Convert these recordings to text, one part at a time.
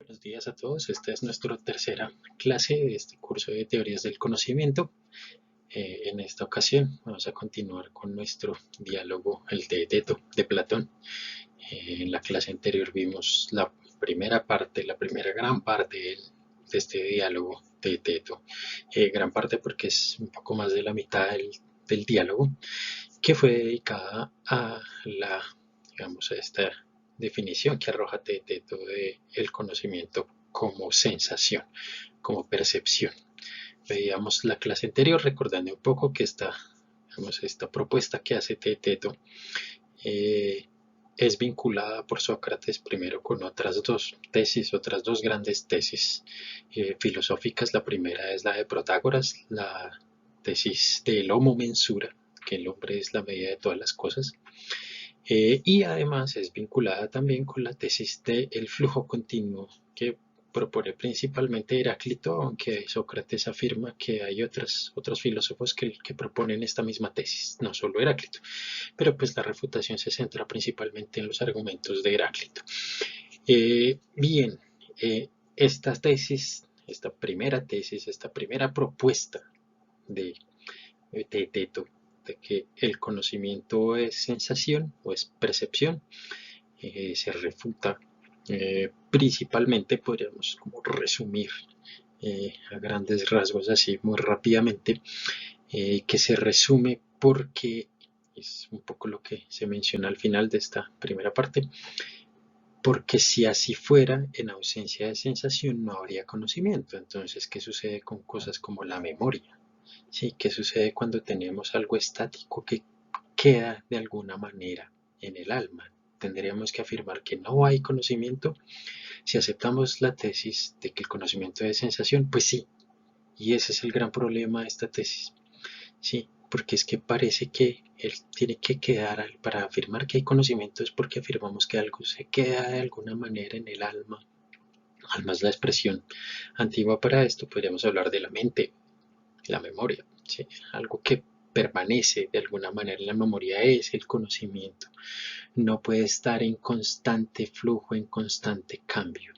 Buenos días a todos. Esta es nuestra tercera clase de este curso de teorías del conocimiento. En esta ocasión vamos a continuar con nuestro diálogo, el de Teto, de Platón. En la clase anterior vimos la primera parte, la primera gran parte de este diálogo de Teto. Gran parte porque es un poco más de la mitad del diálogo, que fue dedicada a digamos, a esta definición que arroja Teto de el conocimiento como sensación, como percepción. Veíamos la clase anterior recordando un poco que esta propuesta que hace Teto eh, es vinculada por Sócrates primero con otras dos grandes tesis filosóficas. La primera es la de Protágoras, la tesis del homo mensura, que el hombre es la medida de todas las cosas, y además es vinculada también con la tesis del flujo continuo que propone principalmente Heráclito, aunque Sócrates afirma que hay otros filósofos que proponen esta misma tesis, no solo Heráclito, pero pues la refutación se centra principalmente en los argumentos de Heráclito. Bien, esta tesis, esta primera propuesta de Teto, de que el conocimiento es sensación o es percepción, se refuta. Principalmente podríamos como resumir a grandes rasgos así muy rápidamente, que se resume porque es un poco lo que se menciona al final de esta primera parte, porque si así fuera, en ausencia de sensación no habría conocimiento. Entonces, ¿qué sucede con cosas como la memoria? ¿Sí? ¿Qué sucede cuando tenemos algo estático que queda de alguna manera en el alma? Tendríamos que afirmar que no hay conocimiento. Si aceptamos la tesis de que el conocimiento es sensación, pues sí. Y ese es el gran problema de esta tesis. Sí, porque es que parece que él tiene que quedar, para afirmar que hay conocimiento es porque afirmamos que algo se queda de alguna manera en el alma. Alma es la expresión antigua para esto. Podríamos hablar de la mente, la memoria, ¿sí? Algo que permanece de alguna manera en la memoria es el conocimiento. No puede estar en constante flujo, en constante cambio.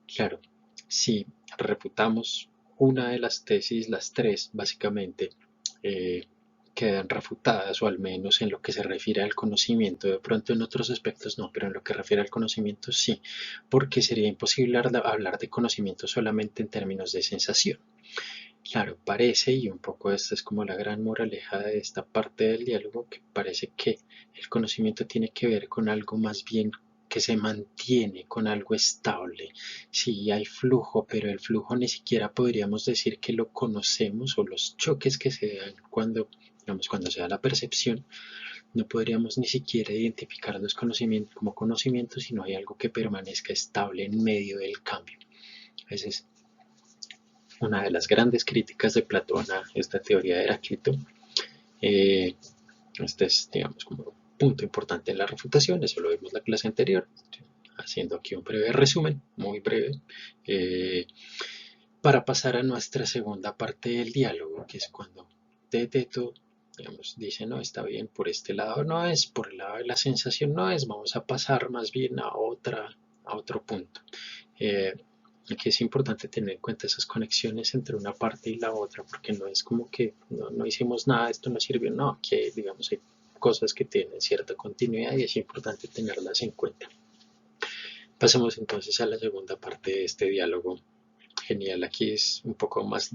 Claro, si refutamos una de las tesis, las tres básicamente eh, quedan refutadas, o al menos en lo que se refiere al conocimiento. De pronto en otros aspectos no, pero en lo que refiere al conocimiento sí, porque sería imposible hablar de conocimiento solamente en términos de sensación. Claro, parece, y un poco esta es como la gran moraleja de esta parte del diálogo, que parece que el conocimiento tiene que ver con algo más bien que se mantiene, con algo estable. Sí, hay flujo, pero el flujo ni siquiera podríamos decir que lo conocemos, o los choques que se dan cuando, digamos, cuando se da la percepción, no podríamos ni siquiera identificar los conocimientos como conocimientos si no hay algo que permanezca estable en medio del cambio. Esa es una de las grandes críticas de Platón a esta teoría de Heráclito. Eh, este es, digamos, como un punto importante en la refutación, eso lo vimos en la clase anterior, haciendo aquí un breve resumen, muy breve, eh, para pasar a nuestra segunda parte del diálogo, que es cuando Teto, digamos, dice, no, está bien, por este lado no es, por el lado de la sensación no es, vamos a pasar más bien a otro punto. Eh, Aquí es importante tener en cuenta esas conexiones entre una parte y la otra, porque no es como que no hicimos nada, esto no sirvió, no, que digamos hay cosas que tienen cierta continuidad y es importante tenerlas en cuenta. Pasemos entonces a la segunda parte de este diálogo. Genial, aquí es un poco más,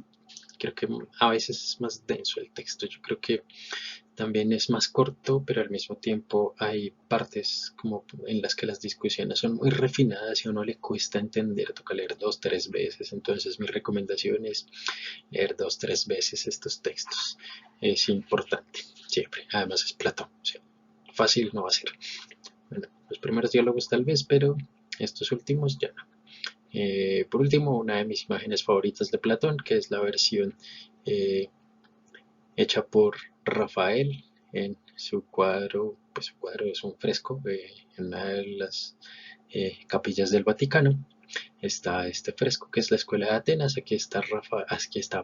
creo que a veces es más denso el texto, yo creo que también es más corto, pero al mismo tiempo hay partes como en las que las discusiones son muy refinadas y a uno le cuesta entender, toca leer dos, tres veces. Entonces mi recomendación es leer dos, tres veces estos textos. Es importante, siempre. Además es Platón, o sea, fácil no va a ser. Bueno, los primeros diálogos tal vez, pero estos últimos ya no. Por último, una de mis imágenes favoritas de Platón, que es la versión eh, hecha por Rafael en su cuadro, pues su cuadro es un fresco en una de las capillas del Vaticano. Está este fresco que es la escuela de Atenas, aquí está,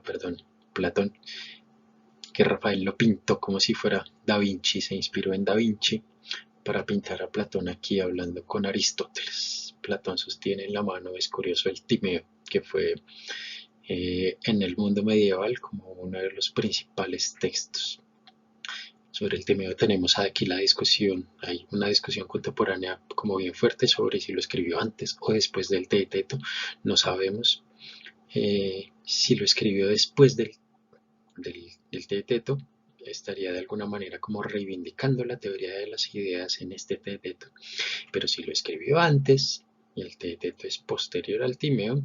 perdón, Platón, que Rafael lo pintó como si fuera Da Vinci, se inspiró en Da Vinci para pintar a Platón aquí hablando con Aristóteles. Platón sostiene en la mano, es curioso, el Timeo, que fue en el mundo medieval como uno de los principales textos. Sobre el Timeo tenemos aquí la discusión, hay una discusión contemporánea como bien fuerte sobre si lo escribió antes o después del Teeteto, no sabemos. Si lo escribió después del Teeteto, estaría de alguna manera como reivindicando la teoría de las ideas en este Teeteto, pero si lo escribió antes y el Teeteto es posterior al Timeo,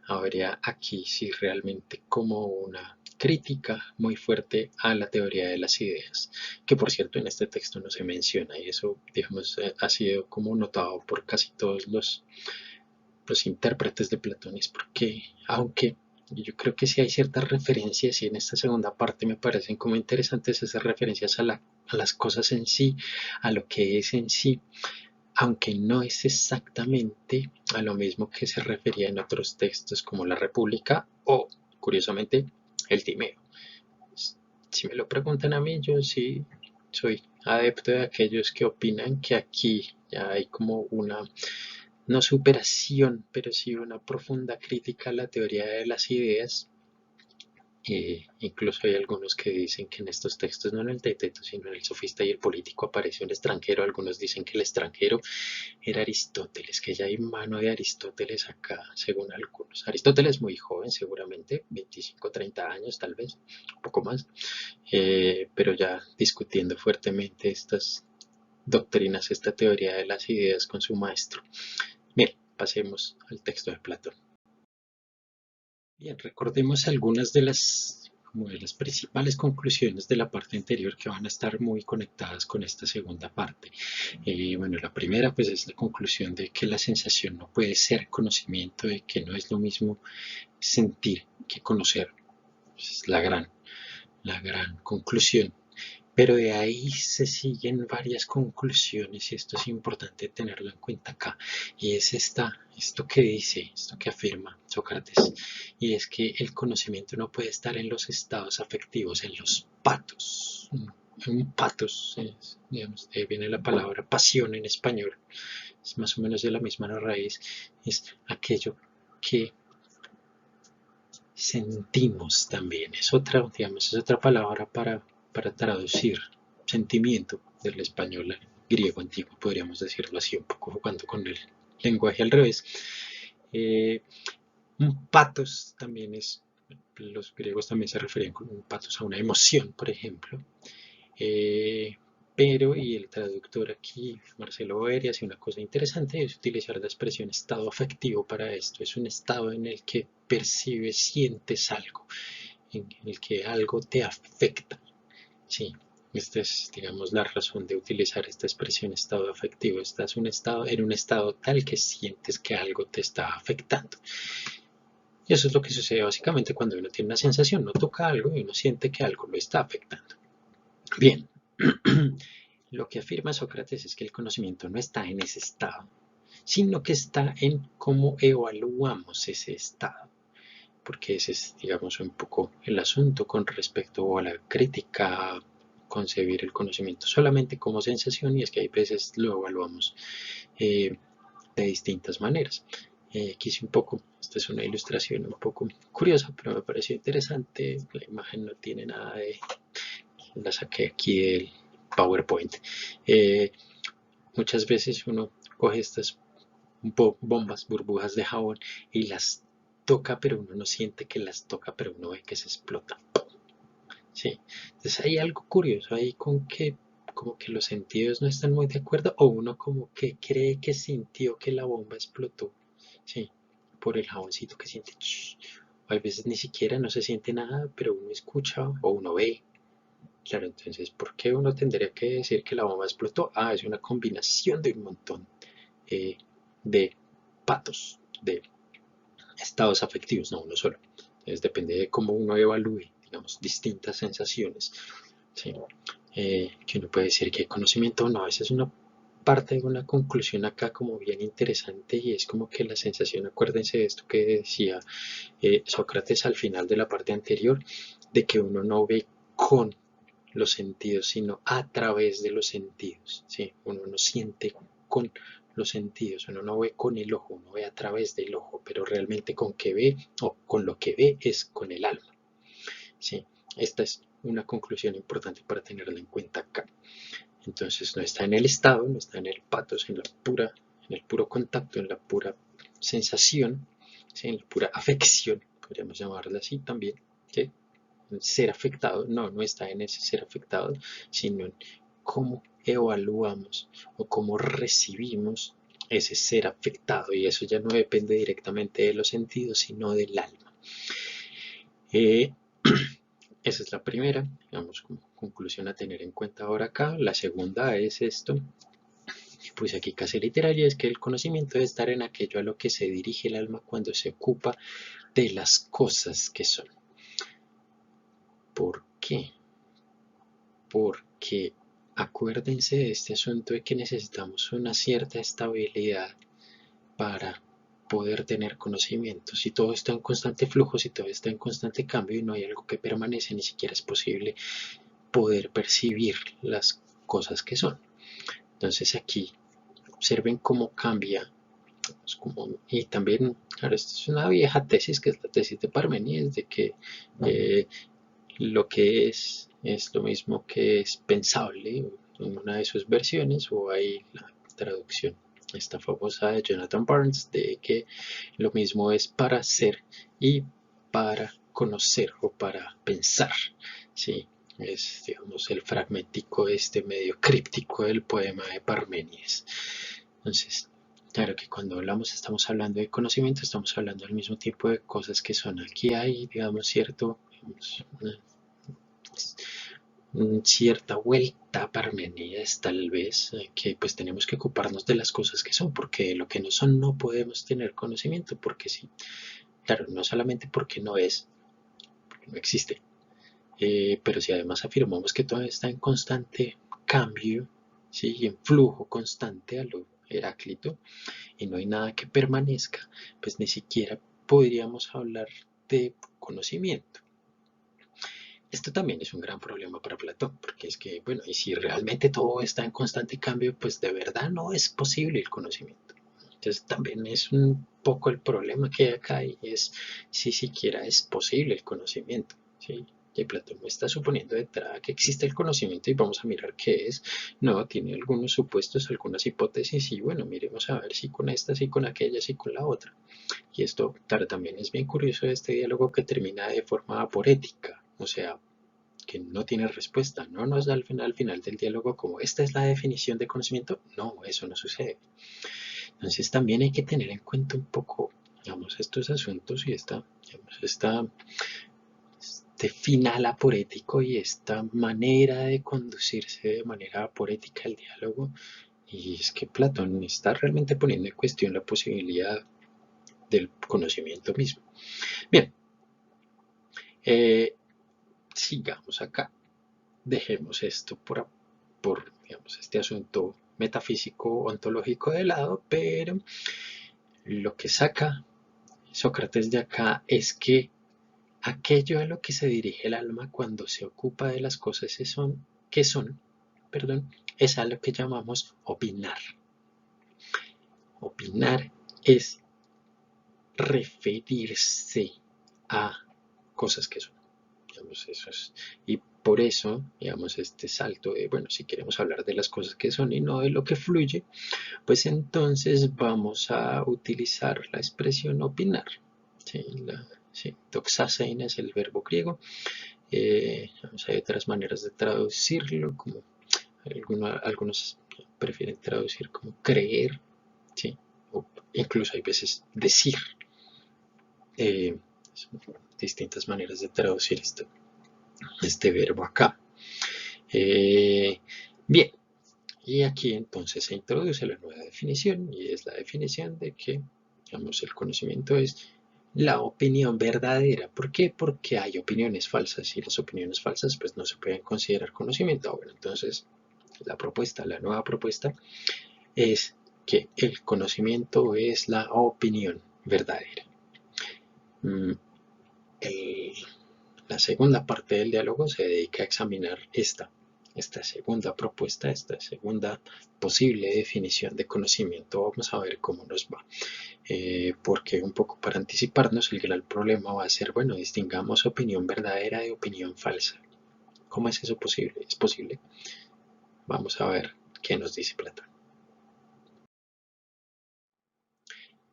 habría aquí sí realmente como una crítica muy fuerte a la teoría de las ideas, que por cierto en este texto no se menciona y eso digamos ha sido como notado por casi todos los intérpretes de Platón, es porque aunque yo creo que sí hay ciertas referencias y en esta segunda parte me parecen como interesantes esas referencias a las cosas en sí, a lo que es en sí, aunque no es exactamente a lo mismo que se refería en otros textos como la República o, curiosamente, el Timeo. Si me lo preguntan a mí, yo sí soy adepto de aquellos que opinan que aquí ya hay como una, no superación, pero sí una profunda crítica a la teoría de las ideas. Incluso hay algunos que dicen que en estos textos, no en el Teeteto, sino en el Sofista y el Político, aparece un extranjero. Algunos dicen que el extranjero era Aristóteles, que ya hay mano de Aristóteles acá, según algunos. Aristóteles muy joven, seguramente, 25, 30 años tal vez, un poco más, pero ya discutiendo fuertemente estas doctrinas, esta teoría de las ideas con su maestro. Bien, pasemos al texto de Platón. Bien, recordemos algunas como de las principales conclusiones de la parte anterior que van a estar muy conectadas con esta segunda parte. Bueno, la primera pues es la conclusión de que la sensación no puede ser conocimiento, de que no es lo mismo sentir que conocer. Es la gran conclusión. Pero de ahí se siguen varias conclusiones y esto es importante tenerlo en cuenta acá. Y es esto que dice, esto que afirma Sócrates. Y es que el conocimiento no puede estar en los estados afectivos, en los patos. Un patos, digamos, de ahí viene la palabra pasión en español. Es más o menos de la misma raíz. Es aquello que sentimos también. Es otra, digamos, es otra palabra para traducir sentimiento del español al griego antiguo, podríamos decirlo así, un poco jugando con el lenguaje al revés. Eh, un patos también es, los griegos también se referían con un patos a una emoción, por ejemplo. Eh, pero, y el traductor aquí, Marcelo Boeri, hace una cosa interesante, es utilizar la expresión estado afectivo para esto. Es un estado en el que percibes, sientes algo, en el que algo te afecta. Sí, esta es, digamos, la razón de utilizar esta expresión estado afectivo. Estás en un estado tal que sientes que algo te está afectando. Y eso es lo que sucede básicamente cuando uno tiene una sensación, no toca algo y uno siente que algo lo está afectando. Bien, lo que afirma Sócrates es que el conocimiento no está en ese estado, sino que está en cómo evaluamos ese estado, porque ese es, digamos, un poco el asunto con respecto a la crítica a concebir el conocimiento solamente como sensación, y es que hay veces lo evaluamos de distintas maneras. Quise un poco, esta es una ilustración un poco curiosa, pero me pareció interesante, la imagen no tiene nada de, la saqué aquí del PowerPoint. Eh, Muchas veces uno coge estas bombas, burbujas de jabón y las toca, pero uno no siente que las toca, pero uno ve que se explota. Sí. Entonces hay algo curioso ahí con que como que los sentidos no están muy de acuerdo o uno como que cree que sintió que la bomba explotó. Sí, por el jaboncito que siente. A veces ni siquiera no se siente nada, pero uno escucha o uno ve. Claro, entonces, ¿por qué uno tendría que decir que la bomba explotó? Ah, es una combinación de un montón eh, de patos, de estados afectivos, no uno solo. Entonces, depende de cómo uno evalúe, digamos, distintas sensaciones. ¿Sí? Que uno puede decir que hay conocimiento o no. Esa es una parte de una conclusión acá como bien interesante y es como que la sensación, acuérdense de esto que decía Sócrates al final de la parte anterior, de que uno no ve con los sentidos, sino a través de los sentidos. ¿Sí? Uno no siente con los sentidos, uno no ve con el ojo, uno ve a través del ojo, pero realmente con que ve o con lo que ve es con el alma. ¿Sí? Esta es una conclusión importante para tenerla en cuenta acá. Entonces no está en el estado, no está en el patos, en el puro contacto, en la pura sensación, ¿sí? En la pura afección, podríamos llamarla así también, ¿sí? Ser afectado, no está en ese ser afectado, sino en cómo evaluamos o cómo recibimos ese ser afectado, y eso ya no depende directamente de los sentidos, sino del alma. Esa es la primera, digamos, como conclusión a tener en cuenta ahora acá. La segunda es esto, pues aquí casi literaria, es que el conocimiento debe estar en aquello a lo que se dirige el alma cuando se ocupa de las cosas que son. ¿Por qué? Porque acuérdense de este asunto de que necesitamos una cierta estabilidad para poder tener conocimiento. Si todo está en constante flujo, si todo está en constante cambio y no hay algo que permanece, ni siquiera es posible poder percibir las cosas que son. Entonces aquí observen cómo cambia. Y también, claro, esto es una vieja tesis, que es la tesis de Parmenides, de que lo que es lo mismo que es pensable en una de sus versiones, o hay la traducción, esta famosa de Jonathan Barnes, de que lo mismo es para ser y para conocer o para pensar, ¿sí? Es, digamos, el fragmentico este medio críptico del poema de Parménides. Entonces, claro que cuando hablamos, estamos hablando de conocimiento, estamos hablando del mismo tipo de cosas que son. Aquí hay, digamos, digamos, cierta vuelta Parménides, tal vez, que pues tenemos que ocuparnos de las cosas que son, porque de lo que no son no podemos tener conocimiento, porque sí, claro, no solamente porque no es, porque no existe, pero si además afirmamos que todo está en constante cambio, ¿sí? Y en flujo constante a lo Heráclito, y no hay nada que permanezca, pues ni siquiera podríamos hablar de conocimiento. Esto también es un gran problema para Platón, porque es que, bueno, y si realmente todo está en constante cambio, pues de verdad no es posible el conocimiento. Entonces también es un poco el problema que hay acá, y es si siquiera es posible el conocimiento, ¿sí? Que Platón no está suponiendo de entrada que existe el conocimiento y vamos a mirar qué es. No, tiene algunos supuestos, algunas hipótesis, y bueno, miremos a ver si con esta, si con aquella, si con la otra. Y esto, claro, también es bien curioso, este diálogo que termina de forma aporética, o sea, que no tiene respuesta. No nos da al final del diálogo como esta es la definición de conocimiento. No, eso no sucede. Entonces también hay que tener en cuenta un poco, digamos, estos asuntos y este final aporético y esta manera de conducirse de manera aporética el diálogo. Y es que Platón está realmente poniendo en cuestión la posibilidad del conocimiento mismo. Bien, sigamos acá. Dejemos esto por digamos, este asunto metafísico ontológico de lado, pero lo que saca Sócrates de acá es que aquello a lo que se dirige el alma cuando se ocupa de las cosas que son, perdón, es a lo que llamamos opinar. Opinar es referirse a cosas que son. Digamos, eso es, y por eso, digamos, este salto de, bueno, si queremos hablar de las cosas que son y no de lo que fluye, pues entonces vamos a utilizar la expresión opinar. ¿Sí? Sí, doxasein es el verbo griego. Hay otras maneras de traducirlo, como algunos prefieren traducir como creer, ¿sí? O incluso hay veces decir. Son distintas maneras de traducir este verbo acá. Bien, y aquí entonces se introduce la nueva definición, y es la definición de que, digamos, el conocimiento es la opinión verdadera. ¿Por qué? Porque hay opiniones falsas, y las opiniones falsas pues no se pueden considerar conocimiento. Bueno, entonces la nueva propuesta es que el conocimiento es la opinión verdadera. El La segunda parte del diálogo se dedica a examinar esta segunda propuesta, esta segunda posible definición de conocimiento. Vamos a ver cómo nos va. Porque un poco para anticiparnos, el gran problema va a ser, bueno, distingamos opinión verdadera de opinión falsa. ¿Cómo es eso posible? ¿Es posible? Vamos a ver qué nos dice Platón.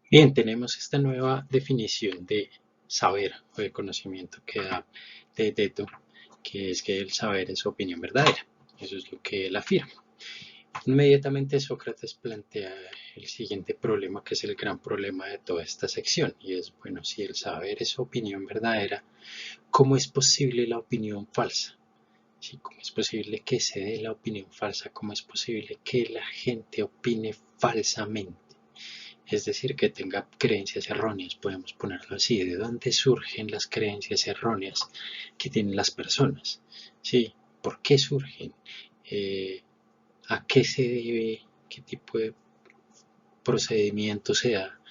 Bien, tenemos esta nueva definición de saber o de conocimiento que da Teto, que es que el saber es opinión verdadera. Eso es lo que él afirma. Inmediatamente Sócrates plantea el siguiente problema, que es el gran problema de toda esta sección, y es, bueno, si el saber es opinión verdadera, ¿cómo es posible la opinión falsa? ¿Sí? ¿Cómo es posible que se dé la opinión falsa? ¿Cómo es posible que la gente opine falsamente? Es decir, que tenga creencias erróneas, podemos ponerlo así. ¿De dónde surgen las creencias erróneas que tienen las personas? ¿Sí? ¿Por qué surgen? ¿A qué se debe? ¿Qué tipo de procedimiento se da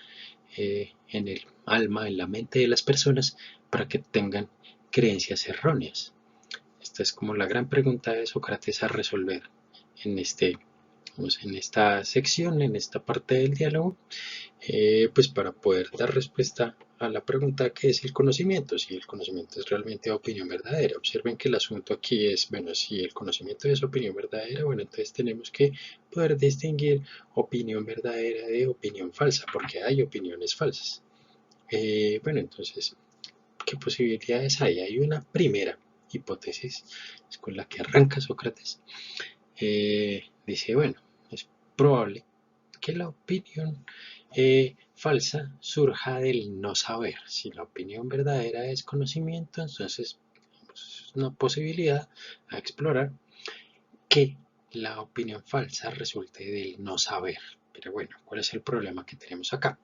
en el alma, en la mente de las personas para que tengan creencias erróneas? Esta es como la gran pregunta de Sócrates a resolver en, en esta sección, en esta parte del diálogo, pues para poder dar respuesta a la pregunta que es el conocimiento, si el conocimiento es realmente opinión verdadera. Observen que el asunto aquí es, bueno, si el conocimiento es opinión verdadera, bueno, entonces tenemos que poder distinguir opinión verdadera de opinión falsa, porque hay opiniones falsas. Bueno, entonces, ¿qué posibilidades hay? Hay una primera hipótesis, es con la que arranca Sócrates. Dice, bueno, es probable que la opinión falsa surja del no saber. Si la opinión verdadera es conocimiento, entonces es una posibilidad a explorar que la opinión falsa resulte del no saber. Pero bueno, ¿cuál es el problema que tenemos acá?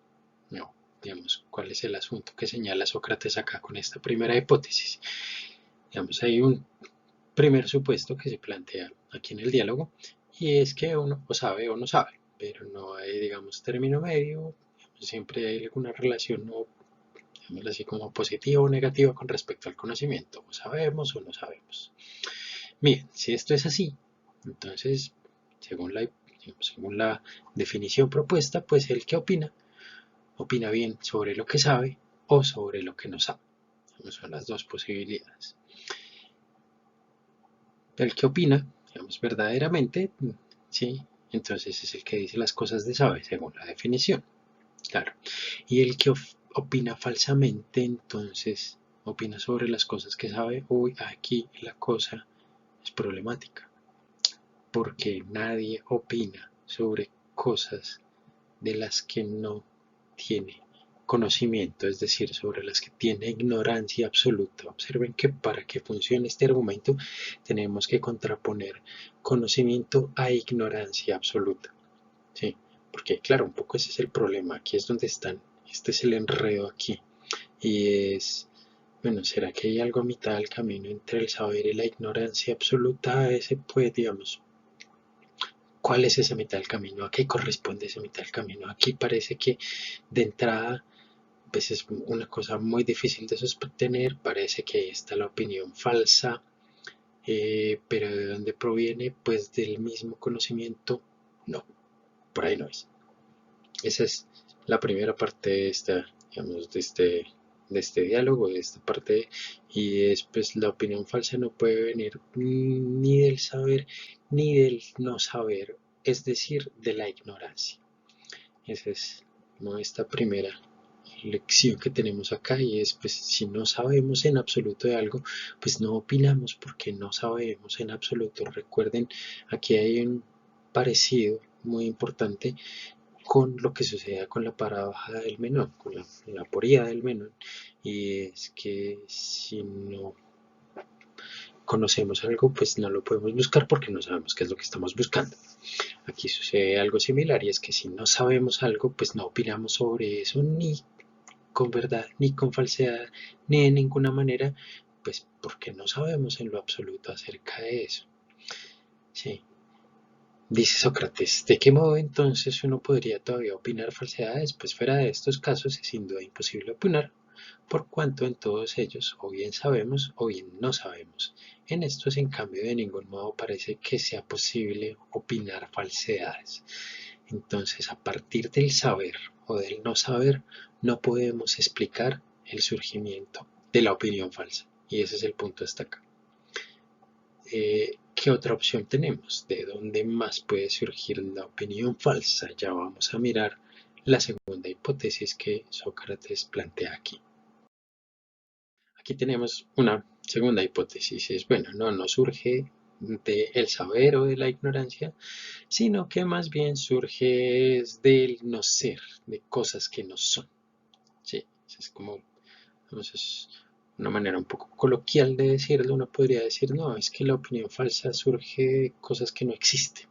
No, digamos, ¿cuál es el asunto que señala Sócrates acá con esta primera hipótesis? Digamos, hay un primer supuesto que se plantea aquí en el diálogo y es que uno o sabe o no sabe, pero no hay, digamos, término medio, siempre hay alguna relación, no, digamos así como positiva o negativa con respecto al conocimiento, o sabemos o no sabemos. Bien, si esto es así, entonces, según según la definición propuesta, pues el que opina bien sobre lo que sabe o sobre lo que no sabe. Son las dos posibilidades. El que opina, digamos, verdaderamente, ¿sí? Entonces es el que dice las cosas de sabe, según la definición. Claro. Y el que opina falsamente, entonces, opina sobre las cosas que sabe, uy, aquí la cosa es problemática. Porque nadie opina sobre cosas de las que no tiene conocimiento, es decir, sobre las que tiene ignorancia absoluta. Observen que para que funcione este argumento tenemos que contraponer conocimiento a ignorancia absoluta. ¿Sí? Porque claro, un poco ese es el problema, aquí es donde están, este es el enredo aquí, y es, bueno, ¿será que hay algo a mitad del camino entre el saber y la ignorancia absoluta? Ese pues, digamos, ¿cuál es esa mitad del camino? ¿A qué corresponde esa mitad del camino? Aquí parece que de entrada pues es una cosa muy difícil de sostener, parece que está la opinión falsa, pero ¿de dónde proviene? Pues del mismo conocimiento, no, por ahí no es. Esa es la primera parte de esta, digamos, de este diálogo, de esta parte, y es pues la opinión falsa no puede venir ni del saber ni del no saber, es decir, de la ignorancia. Esa es como esta primera lección que tenemos acá y es pues si no sabemos en absoluto de algo pues no opinamos porque no sabemos en absoluto. Recuerden, aquí hay un parecido muy importante con lo que sucede con la paradoja del menón, con la aporía del menón, y es que si no conocemos algo pues no lo podemos buscar porque no sabemos qué es lo que estamos buscando. Aquí sucede algo similar y es que si no sabemos algo pues no opinamos sobre eso ni con verdad, ni con falsedad, ni de ninguna manera, pues porque no sabemos en lo absoluto acerca de eso. Sí. Dice Sócrates, ¿de qué modo entonces uno podría todavía opinar falsedades? Pues fuera de estos casos es sin duda imposible opinar, por cuanto en todos ellos o bien sabemos o bien no sabemos. En estos, en cambio, de ningún modo parece que sea posible opinar falsedades. Entonces, a partir del saber o del no saber, no podemos explicar el surgimiento de la opinión falsa. Y ese es el punto hasta acá. ¿Qué otra opción tenemos? ¿De dónde más puede surgir la opinión falsa? Ya vamos a mirar la segunda hipótesis que Sócrates plantea aquí. Aquí tenemos una segunda hipótesis. Es, bueno, no surge del saber o de la ignorancia, sino que más bien surge del no ser, de cosas que no son. Sí, es como, vamos, es una manera un poco coloquial de decirlo. Uno podría decir, no, es que la opinión falsa surge de cosas que no existen,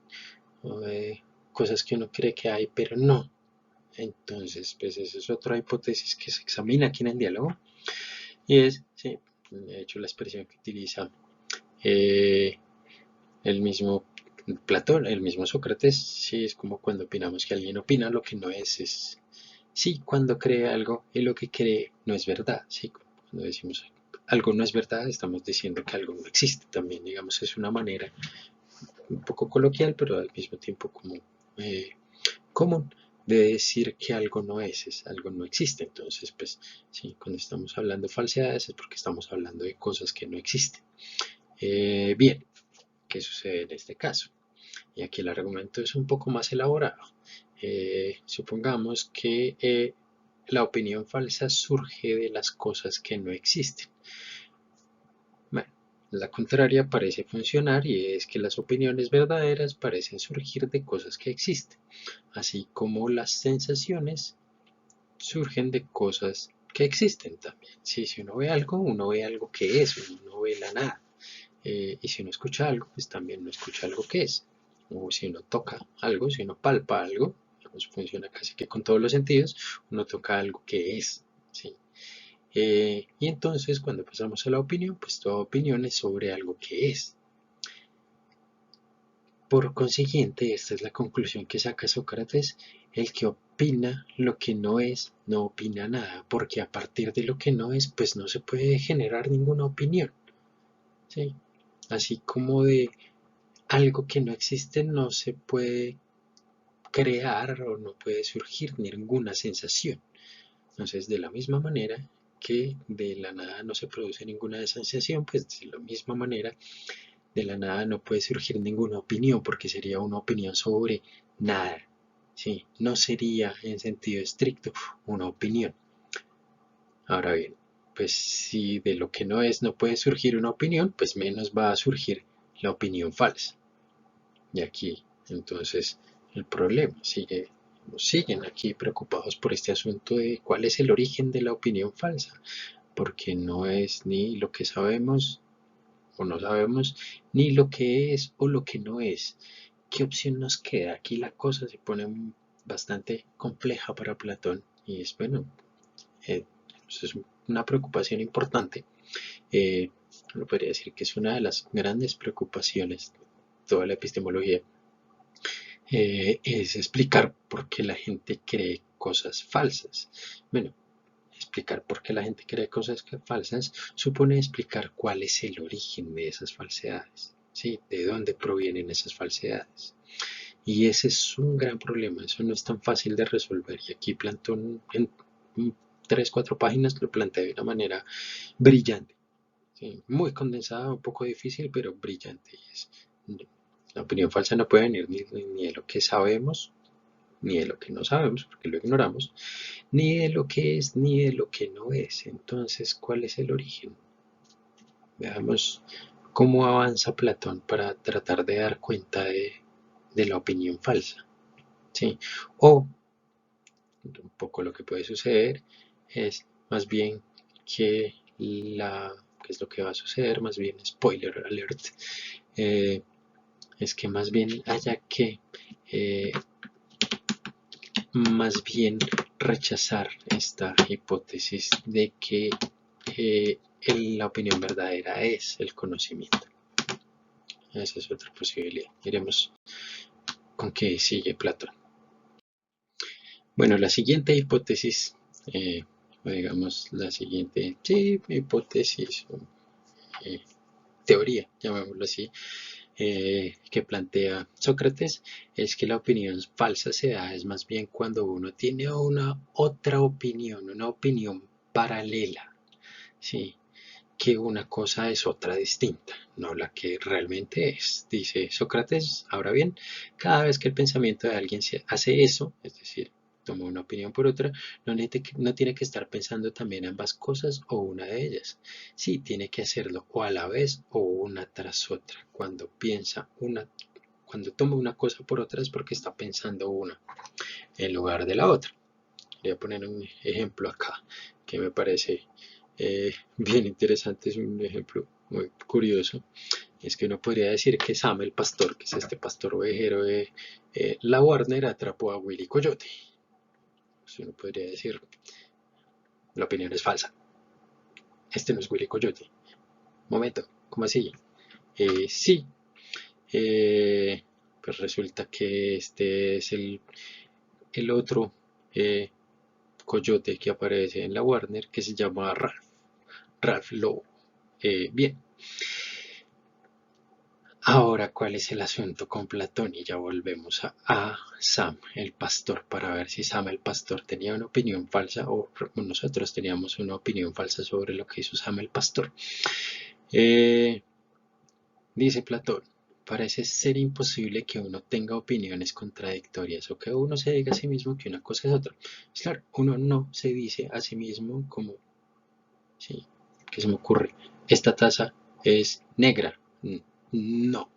o de cosas que uno cree que hay, pero no. Entonces, pues esa es otra hipótesis que se examina aquí en el diálogo, y es, sí, de hecho la expresión que utiliza eh, el mismo Platón, el mismo Sócrates, sí, es como cuando opinamos que alguien opina lo que no es sí, cuando cree algo y lo que cree no es verdad, sí, cuando decimos algo no es verdad, estamos diciendo que algo no existe también, digamos, es una manera un poco coloquial, pero al mismo tiempo como común de decir que algo no es, algo no existe. Entonces, pues, sí, cuando estamos hablando de falsedades es porque estamos hablando de cosas que no existen. Bien, ¿qué sucede en este caso? Y aquí el argumento es un poco más elaborado. Supongamos que la opinión falsa surge de las cosas que no existen. Bueno, la contraria parece funcionar, y es que las opiniones verdaderas parecen surgir de cosas que existen, así como las sensaciones surgen de cosas que existen también. Sí, si uno ve algo que es, uno no ve la nada. Y si uno escucha algo, pues también uno escucha algo que es. O si uno toca algo, si uno palpa algo, digamos, funciona casi que con todos los sentidos, uno toca algo que es. ¿Sí? Y entonces cuando pasamos a la opinión, pues toda opinión es sobre algo que es. Por consiguiente, esta es la conclusión que saca Sócrates: el que opina lo que no es, no opina nada, porque a partir de lo que no es, pues no se puede generar ninguna opinión. ¿Sí? Así como de algo que no existe no se puede crear o no puede surgir ninguna sensación. Entonces, de la misma manera que de la nada no se produce ninguna sensación, pues de la misma manera de la nada no puede surgir ninguna opinión, porque sería una opinión sobre nada. Sí, no sería en sentido estricto una opinión. Ahora bien, pues si de lo que no es no puede surgir una opinión, pues menos va a surgir la opinión falsa. Y aquí, entonces, el problema siguen aquí preocupados por este asunto de cuál es el origen de la opinión falsa, porque no es ni lo que sabemos o no sabemos, ni lo que es o lo que no es. ¿Qué opción nos queda? Aquí la cosa se pone bastante compleja para Platón, y es, bueno, pues es una preocupación importante. Uno podría decir que es una de las grandes preocupaciones de toda la epistemología, es explicar por qué la gente cree cosas falsas. Bueno, explicar por qué la gente cree cosas falsas supone explicar cuál es el origen de esas falsedades, ¿sí? De dónde provienen esas falsedades. Y ese es un gran problema, eso no es tan fácil de resolver. Y aquí Platón en 3, 4 páginas lo plantea de una manera brillante, ¿sí? Muy condensada, un poco difícil, pero brillante. La opinión falsa no puede venir ni de lo que sabemos, ni de lo que no sabemos, porque lo ignoramos, ni de lo que es, ni de lo que no es. Entonces, ¿cuál es el origen? Veamos cómo avanza Platón para tratar de dar cuenta de la opinión falsa. ¿Sí? O un poco lo que puede suceder es más bien que ¿qué es lo que va a suceder? Más bien, spoiler alert, es que más bien haya que más bien rechazar esta hipótesis de que la opinión verdadera es el conocimiento. Esa es otra posibilidad. Iremos con qué sigue Platón. Bueno, la siguiente hipótesis, o digamos la siguiente, sí, hipótesis o teoría, llamémoslo así, que plantea Sócrates, es que la opinión falsa se da es más bien cuando uno tiene una otra opinión, una opinión paralela, ¿sí? Que una cosa es otra distinta, no la que realmente es. Dice Sócrates, ahora bien, cada vez que el pensamiento de alguien se hace eso, es decir, toma una opinión por otra, no tiene que estar pensando también ambas cosas o una de ellas. Sí, tiene que hacerlo o a la vez o una tras otra. Cuando toma una cosa por otra es porque está pensando una en lugar de la otra. Voy a poner un ejemplo acá que me parece bien interesante, es un ejemplo muy curioso. Es que uno podría decir que Sam el pastor, que es este pastor ovejero de la Warner, atrapó a Willy Coyote. Pues uno podría decir, la opinión es falsa. Este no es Willy Coyote. Momento, ¿cómo así? Sí, eh, pues resulta que este es el otro coyote que aparece en la Warner, que se llama Ralph Lowe. Bien, ahora, ¿cuál es el asunto con Platón? Y ya volvemos a Sam, el pastor, para ver si Sam, el pastor, tenía una opinión falsa o nosotros teníamos una opinión falsa sobre lo que hizo Sam, el pastor. Eh, Dice Platón, parece ser imposible que uno tenga opiniones contradictorias o que uno se diga a sí mismo que una cosa es otra. Pues claro, uno no se dice a sí mismo como, sí, ¿qué se me ocurre? Esta taza es negra. No,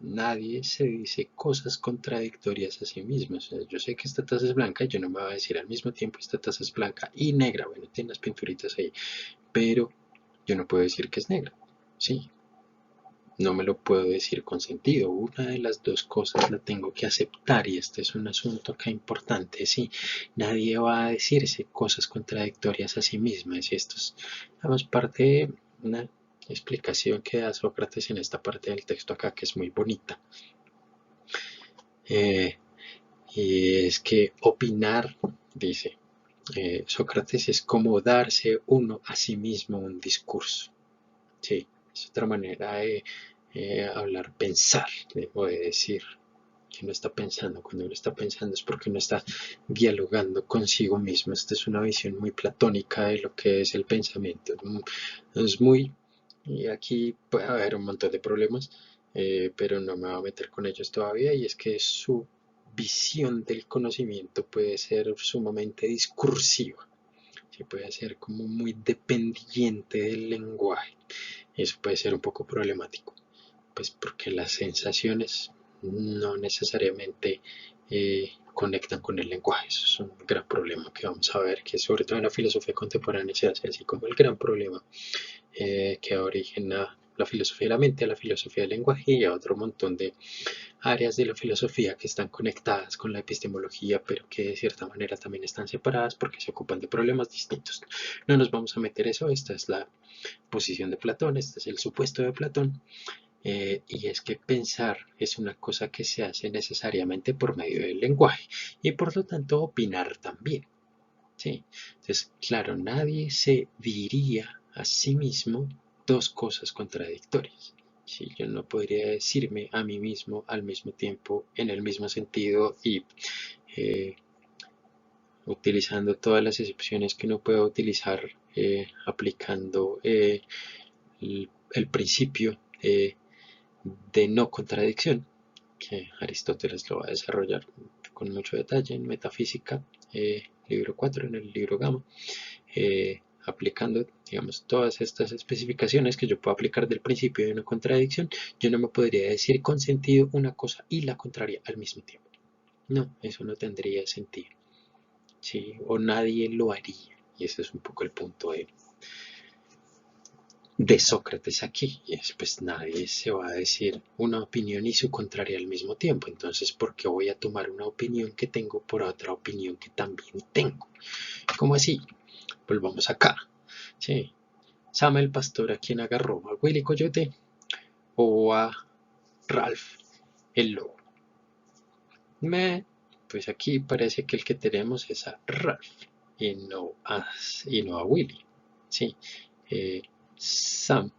nadie se dice cosas contradictorias a sí mismo. O sea, yo sé que esta taza es blanca y yo no me voy a decir al mismo tiempo esta taza es blanca y negra. Bueno, tiene las pinturitas ahí, pero yo no puedo decir que es negra. Sí, no me lo puedo decir con sentido. Una de las dos cosas la tengo que aceptar y este es un asunto acá importante. Sí, nadie va a decirse cosas contradictorias a sí misma. Y esto es, digamos, parte de una explicación que da Sócrates en esta parte del texto acá que es muy bonita. Eh, y es que opinar, dice Sócrates, es como darse uno a sí mismo un discurso. Sí, es otra manera de hablar, pensar, o de decir que uno está pensando. Cuando uno está pensando es porque uno está dialogando consigo mismo. Esta es una visión muy platónica de lo que es el pensamiento. Es muy, y aquí puede haber un montón de problemas, pero no me voy a meter con ellos todavía, y es que su visión del conocimiento puede ser sumamente discursiva, sí, puede ser como muy dependiente del lenguaje. Eso puede ser un poco problemático, pues porque las sensaciones no necesariamente conectan con el lenguaje. Eso es un gran problema que vamos a ver, que sobre todo en la filosofía contemporánea se hace así como el gran problema que da origen a la filosofía de la mente, a la filosofía del lenguaje y a otro montón de áreas de la filosofía que están conectadas con la epistemología, pero que de cierta manera también están separadas porque se ocupan de problemas distintos. No nos vamos a meter eso, esta es la posición de Platón, este es el supuesto de Platón, y es que pensar es una cosa que se hace necesariamente por medio del lenguaje y por lo tanto opinar también. ¿Sí? Entonces, claro, nadie se diría a sí mismo dos cosas contradictorias. Sí, yo no podría decirme a mí mismo al mismo tiempo en el mismo sentido y eh, utilizando todas las excepciones que uno puede utilizar aplicando el principio de no contradicción, que Aristóteles lo va a desarrollar con mucho detalle en Metafísica, libro 4, en el libro Gama, aplicando, digamos, todas estas especificaciones que yo puedo aplicar del principio de una contradicción, yo no me podría decir con sentido una cosa y la contraria al mismo tiempo. No, eso no tendría sentido. ¿Sí? O nadie lo haría. Y ese es un poco el punto de Sócrates aquí. Y es, pues nadie se va a decir una opinión y su contraria al mismo tiempo. Entonces, ¿por qué voy a tomar una opinión que tengo por otra opinión que también tengo? ¿Cómo así? Volvamos acá. Sí. Sam el pastor, a quien agarró, a Willy Coyote o a Ralph el lobo. Me, pues aquí parece que el que tenemos es a Ralph. y no a Willy. Sí, Sam,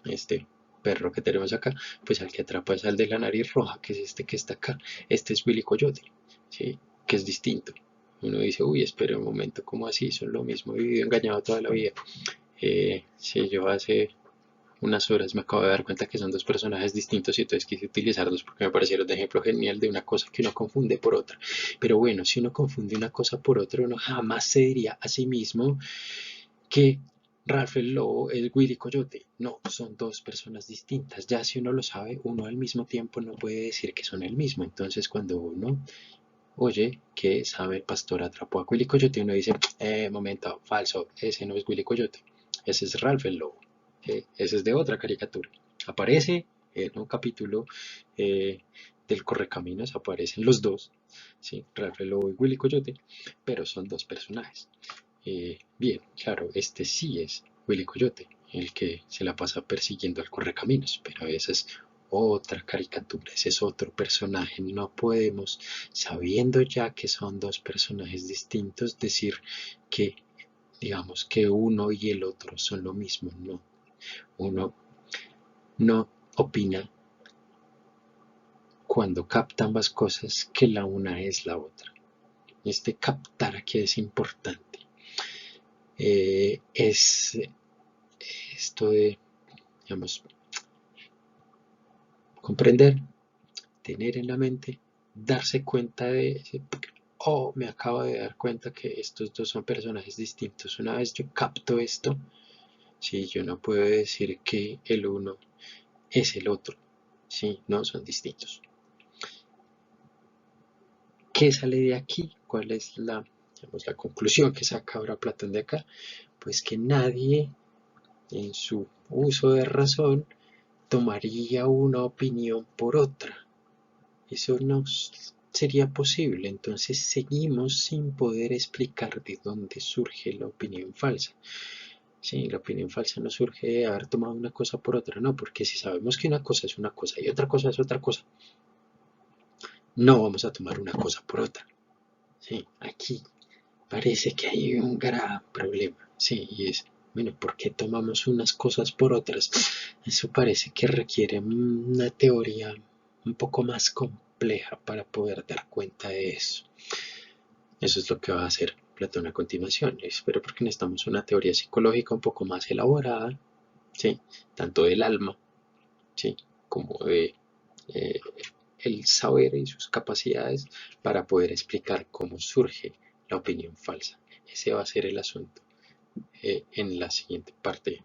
este perro que tenemos acá, pues al que atrapa es al de la nariz roja, que es este que está acá. Este es Willy Coyote, ¿sí? Que es distinto. Uno dice, uy, espera un momento, ¿cómo así? Son lo mismo, he vivido engañado toda la vida. Sí, yo hace unas horas me acabo de dar cuenta que son dos personajes distintos y entonces quise utilizarlos porque me parecieron de ejemplo genial de una cosa que uno confunde por otra. Pero bueno, si uno confunde una cosa por otra, uno jamás se diría a sí mismo que Ralph el Lobo es Willy Coyote. No, son dos personas distintas. Ya si uno lo sabe, uno al mismo tiempo no puede decir que son el mismo. Entonces cuando uno oye que sabe el pastor atrapó a Willy Coyote, uno dice, momento, falso, ese no es Willy Coyote, ese es Ralph el Lobo, ese es de otra caricatura. Aparece en un capítulo del Correcaminos, aparecen los dos, ¿sí? Ralph el Lobo y Willy Coyote, pero son dos personajes. Bien, claro, este sí es Willy Coyote, el que se la pasa persiguiendo al Correcaminos, pero esa es otra caricatura, ese es otro personaje. No podemos, sabiendo ya que son dos personajes distintos, decir que, digamos, que uno y el otro son lo mismo. No, uno no opina cuando capta ambas cosas que la una es la otra. Este captar aquí es importante. Es esto de, digamos, comprender, tener en la mente, darse cuenta de, oh, me acabo de dar cuenta que estos dos son personajes distintos. Una vez yo capto esto, sí, yo no puedo decir que el uno es el otro, sí, no, son distintos. ¿Qué sale de aquí? ¿Cuál es digamos, la conclusión que saca ahora Platón de acá? Pues que nadie en su uso de razón tomaría una opinión por otra. Eso no sería posible, entonces seguimos sin poder explicar de dónde surge la opinión falsa. Sí, la opinión falsa no surge de haber tomado una cosa por otra, no, porque si sabemos que una cosa es una cosa y otra cosa es otra cosa, no vamos a tomar una cosa por otra. Sí, aquí parece que hay un gran problema, sí, y es, bueno, ¿por qué tomamos unas cosas por otras? Eso parece que requiere una teoría un poco más compleja para poder dar cuenta de eso. Eso es lo que va a hacer Platón a continuación. Espero porque necesitamos una teoría psicológica un poco más elaborada, ¿sí? Tanto del alma, ¿sí? Como de eh, el saber y sus capacidades para poder explicar cómo surge la opinión falsa. Ese va a ser el asunto en la siguiente parte,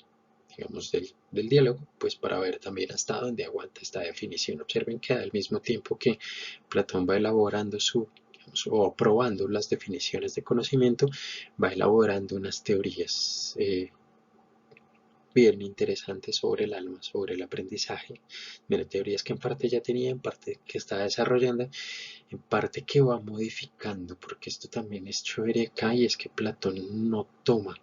digamos, del diálogo, pues para ver también hasta dónde aguanta esta definición. Observen que al mismo tiempo que Platón va elaborando digamos, o probando las definiciones de conocimiento, va elaborando unas teorías bien interesantes sobre el alma, sobre el aprendizaje. Mira, teorías que en parte ya tenía, en parte que está desarrollando, en parte que va modificando, porque esto también es chévere acá y es que Platón no toma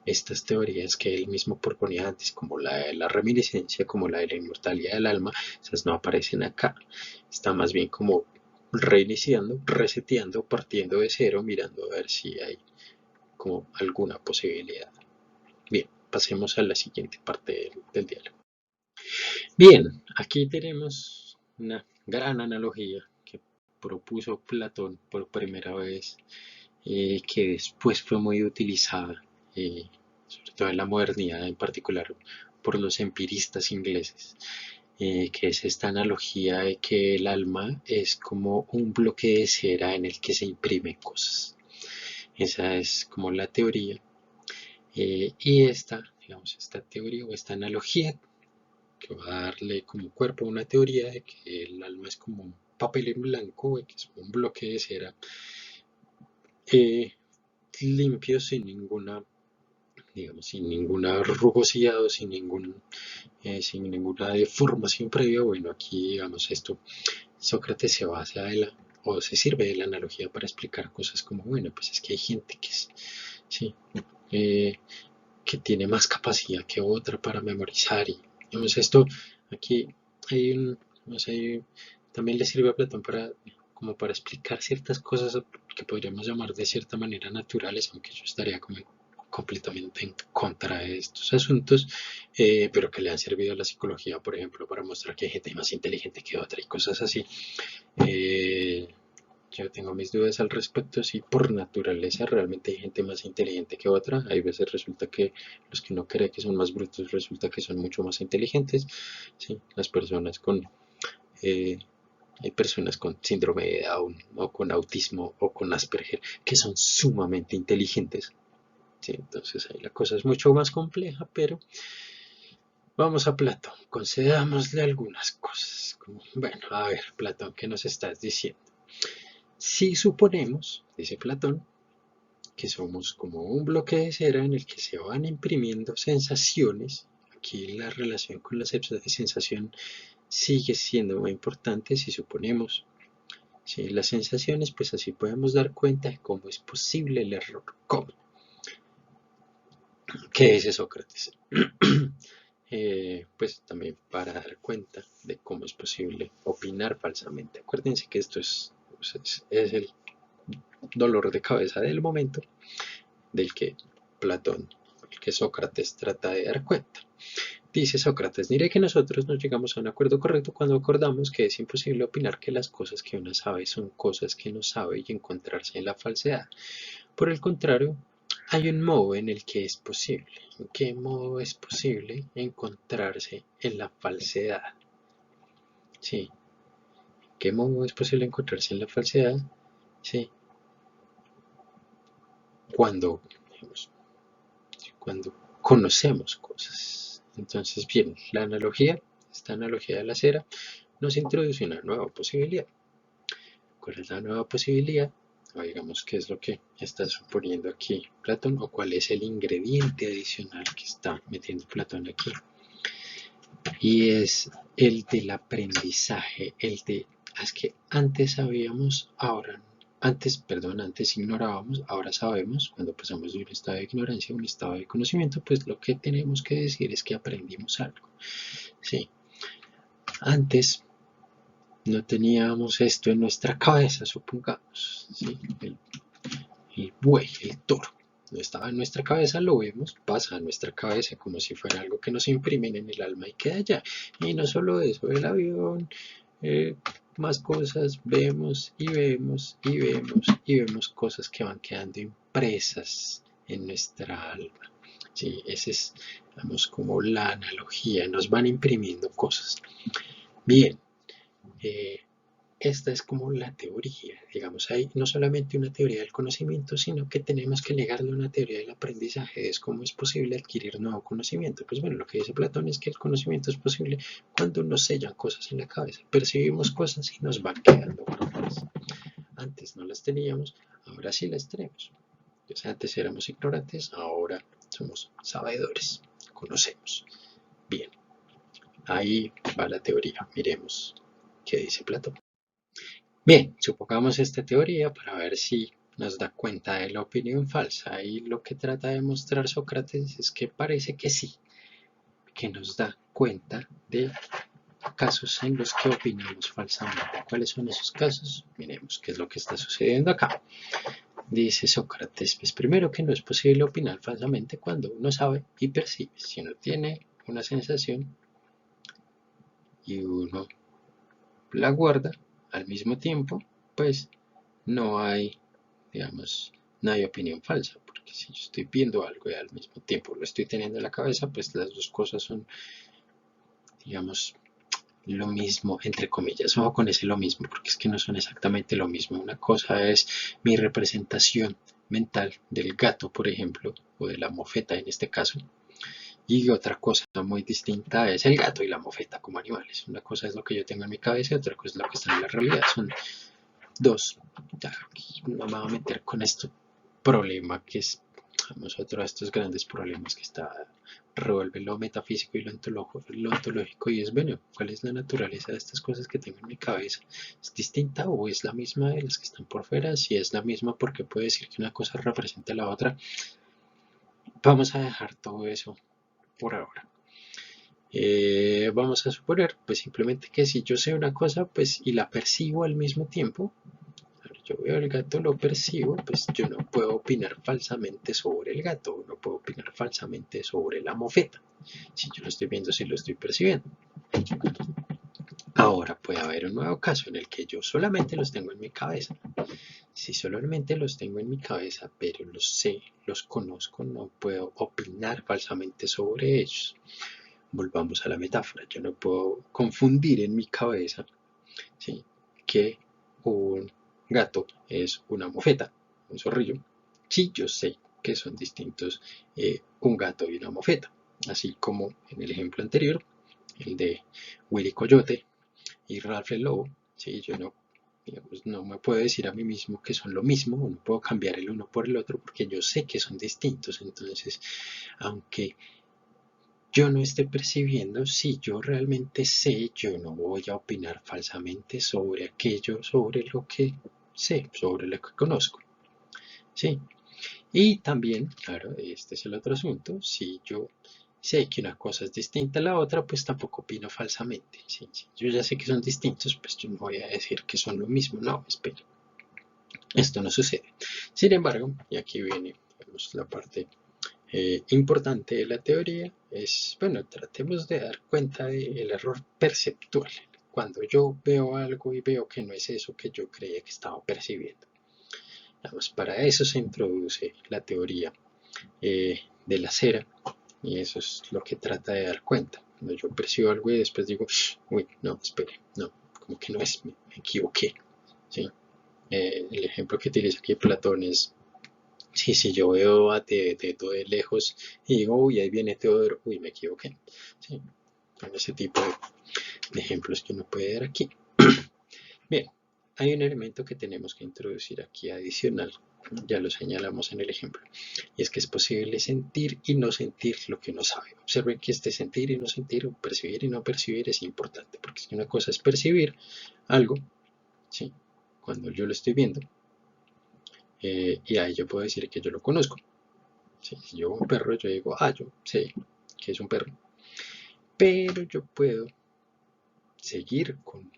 estas teorías que él mismo proponía antes, como la de la reminiscencia, como la de la inmortalidad del alma, esas no aparecen acá. Está más bien como reiniciando, reseteando, partiendo de cero, mirando a ver si hay como alguna posibilidad. Bien, pasemos a la siguiente parte del diálogo. Bien, aquí tenemos una gran analogía que propuso Platón por primera vez, que después fue muy utilizada, sobre todo en la modernidad, en particular por los empiristas ingleses, que es esta analogía de que el alma es como un bloque de cera en el que se imprimen cosas. Esa es como la teoría. Y digamos, esta teoría o esta analogía que va a darle como cuerpo a una teoría de que el alma es como un papel en blanco, que es un bloque de cera limpio, sin ninguna, digamos, sin ninguna rugosidad o sin ninguna deformación previa. Bueno, aquí, digamos, Sócrates se basa o se sirve de la analogía para explicar cosas como, bueno, pues es que hay gente que sí, eh, que tiene más capacidad que otra para memorizar y, digamos, esto aquí hay no sé, también le sirve a Platón como para explicar ciertas cosas que podríamos llamar de cierta manera naturales, aunque yo estaría como completamente en contra de estos asuntos, pero que le han servido a la psicología, por ejemplo, para mostrar que hay gente más inteligente que otra y cosas así. Eh, yo tengo mis dudas al respecto, si por naturaleza realmente hay gente más inteligente que otra. Hay veces resulta que los que uno cree que son más brutos resulta que son mucho más inteligentes. ¿Sí? Las personas con eh, hay personas con síndrome de Down o con autismo o con Asperger que son sumamente inteligentes. ¿Sí? Entonces ahí la cosa es mucho más compleja, pero vamos a Platón, concedámosle algunas cosas. Como, bueno, a ver, Platón, ¿qué nos estás diciendo? Si suponemos, dice Platón, que somos como un bloque de cera en el que se van imprimiendo sensaciones, aquí la relación con la sensación sigue siendo muy importante si suponemos. Si las sensaciones, pues así podemos dar cuenta de cómo es posible el error. ¿Cómo? ¿Qué dice Sócrates? Pues también para dar cuenta de cómo es posible opinar falsamente. Acuérdense que esto es el dolor de cabeza del momento del que Platón, el que Sócrates trata de dar cuenta. Dice Sócrates, diré que nosotros no llegamos a un acuerdo correcto cuando acordamos que es imposible opinar que las cosas que uno sabe son cosas que no sabe y encontrarse en la falsedad. Por el contrario, hay un modo en el que es posible. ¿En qué modo es posible encontrarse en la falsedad? Sí. ¿En qué modo es posible encontrarse en la falsedad? Sí. Cuando, digamos, cuando conocemos cosas. Entonces, bien, esta analogía de la cera, nos introduce una nueva posibilidad. ¿Cuál es la nueva posibilidad? O digamos, qué es lo que está suponiendo aquí Platón, o cuál es el ingrediente adicional que está metiendo Platón aquí. Y es el del aprendizaje, el de, es que antes sabíamos, antes ignorábamos, ahora sabemos. Cuando pasamos de un estado de ignorancia a un estado de conocimiento, pues lo que tenemos que decir es que aprendimos algo. Sí. Antes no teníamos esto en nuestra cabeza, supongamos, ¿sí? El buey, el toro. No estaba en nuestra cabeza, lo vemos, pasa a nuestra cabeza como si fuera algo que nos imprimen en el alma y queda allá. Y no solo eso, el avión, más cosas, vemos y vemos y vemos y vemos cosas que van quedando impresas en nuestra alma. Sí, esa es, digamos, como la analogía, nos van imprimiendo cosas. Bien, esta es como la teoría, digamos, hay no solamente una teoría del conocimiento, sino que tenemos que negarle una teoría del aprendizaje, es cómo es posible adquirir nuevo conocimiento. Pues bueno, lo que dice Platón es que el conocimiento es posible cuando nos sellan cosas en la cabeza, percibimos cosas y nos van quedando cosas. Antes no las teníamos, ahora sí las tenemos. Entonces, antes éramos ignorantes, ahora somos sabedores, conocemos. Bien, ahí va la teoría, miremos qué dice Platón. Bien, supongamos esta teoría para ver si nos da cuenta de la opinión falsa, y lo que trata de mostrar Sócrates es que parece que sí, que nos da cuenta de casos en los que opinamos falsamente. ¿Cuáles son esos casos? Miremos qué es lo que está sucediendo acá. Dice Sócrates, pues primero que no es posible opinar falsamente cuando uno sabe y percibe. Si uno tiene una sensación y uno la guarda al mismo tiempo, pues no hay, digamos, no hay opinión falsa, porque si yo estoy viendo algo y al mismo tiempo lo estoy teniendo en la cabeza, pues las dos cosas son, digamos, lo mismo, entre comillas. Ojo con ese lo mismo, porque es que no son exactamente lo mismo. Una cosa es mi representación mental del gato, por ejemplo, o de la mofeta en este caso, y otra cosa muy distinta es el gato y la mofeta como animales. Una cosa es lo que yo tengo en mi cabeza y otra cosa es lo que está en la realidad. Son dos. Ya, no me voy a meter con este problema que es, vamos, otro de estos grandes problemas que está, revuelve lo metafísico y lo ontológico, y es, bueno, ¿cuál es la naturaleza de estas cosas que tengo en mi cabeza? ¿Es distinta o es la misma de las que están por fuera? Si es la misma, ¿por qué puede decir que una cosa representa a la otra? Vamos a dejar todo eso por ahora. Vamos a suponer, pues simplemente que si yo sé una cosa, pues y la percibo al mismo tiempo, yo veo el gato, lo percibo, pues yo no puedo opinar falsamente sobre el gato, no puedo opinar falsamente sobre la mofeta. Si yo lo estoy viendo, si lo estoy percibiendo. Ahora puede haber un nuevo caso en el que yo solamente los tengo en mi cabeza. Si solamente los tengo en mi cabeza, pero los sé, los conozco, no puedo opinar falsamente sobre ellos. Volvamos a la metáfora. Yo no puedo confundir en mi cabeza, ¿sí?, que un gato es una mofeta, un zorrillo, si yo sé que son distintos un gato y una mofeta. Así como en el ejemplo anterior, el de Willy Coyote y Ralph el Lobo, ¿sí? Yo no, digamos, no me puedo decir a mí mismo que son lo mismo, no puedo cambiar el uno por el otro porque yo sé que son distintos. Entonces, aunque yo no esté percibiendo, si yo realmente sé, yo no voy a opinar falsamente sobre aquello, sobre lo que sé, sobre lo que conozco. ¿Sí? Y también, claro, este es el otro asunto, si yo sé que una cosa es distinta a la otra, pues tampoco opino falsamente. ¿Sí? Si yo ya sé que son distintos, pues yo no voy a decir que son lo mismo. No, espera, esto no sucede. Sin embargo, y aquí viene la parte importante de la teoría, es, bueno, tratemos de dar cuenta del error perceptual. Cuando yo veo algo y veo que no es eso que yo creía que estaba percibiendo. Vamos, para eso se introduce la teoría de la cera, y eso es lo que trata de dar cuenta. Cuando yo percibo algo y después digo, uy, no, espere, no, como que no es, me equivoqué. ¿Sí? El ejemplo que utiliza aquí Platón es, sí, si yo veo a Teto de lejos y digo, uy, ahí viene Teodoro, uy, me equivoqué. ¿Sí? Con ese tipo de ejemplos que uno puede dar aquí. Bien, hay un elemento que tenemos que introducir aquí adicional, ya lo señalamos en el ejemplo, y es que es posible sentir y no sentir lo que uno sabe. Observen que este sentir y no sentir, o percibir y no percibir es importante, porque una cosa es percibir algo, ¿sí?, cuando yo lo estoy viendo, y ahí yo puedo decir que yo lo conozco. ¿Sí? Si yo veo un perro, yo digo, yo sé que es un perro, pero yo puedo seguir con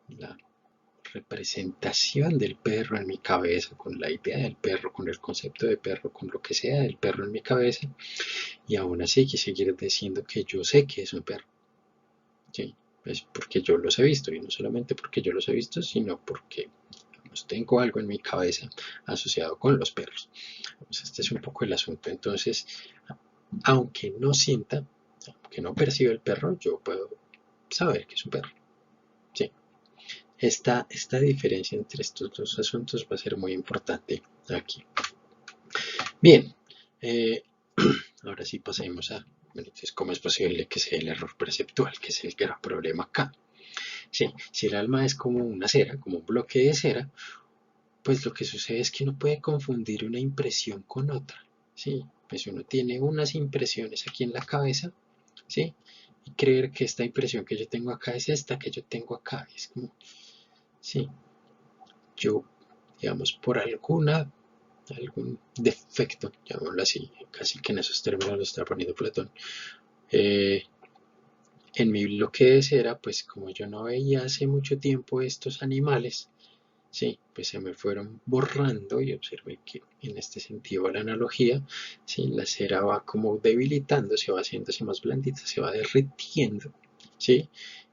la representación del perro en mi cabeza, con la idea del perro, con el concepto de perro, con lo que sea del perro en mi cabeza, y aún así seguir diciendo que yo sé que es un perro. ¿Sí? Es porque yo los he visto, y no solamente porque yo los he visto, sino porque tengo algo en mi cabeza asociado con los perros. Pues este es un poco el asunto. Entonces, aunque no sienta, aunque no perciba el perro, yo puedo saber que es un perro. ¿Sí? Esta diferencia entre estos dos asuntos va a ser muy importante aquí. Bien, ahora sí pasemos a, bueno, entonces, ¿cómo es posible que sea el error perceptual, que es el gran problema acá? Sí, si el alma es como una cera, como un bloque de cera, pues lo que sucede es que uno puede confundir una impresión con otra. Sí, pues uno tiene unas impresiones aquí en la cabeza, ¿sí?, y creer que esta impresión que yo tengo acá es esta que yo tengo acá. Es como, sí, yo, digamos, por algún defecto, llamémoslo así, casi que en esos términos lo está poniendo Platón, en mi bloque de cera, pues como yo no veía hace mucho tiempo estos animales, sí, pues se me fueron borrando, y observé que en este sentido la analogía, sí, la cera va como debilitando, se va haciéndose más blandita, se va derritiendo, sí,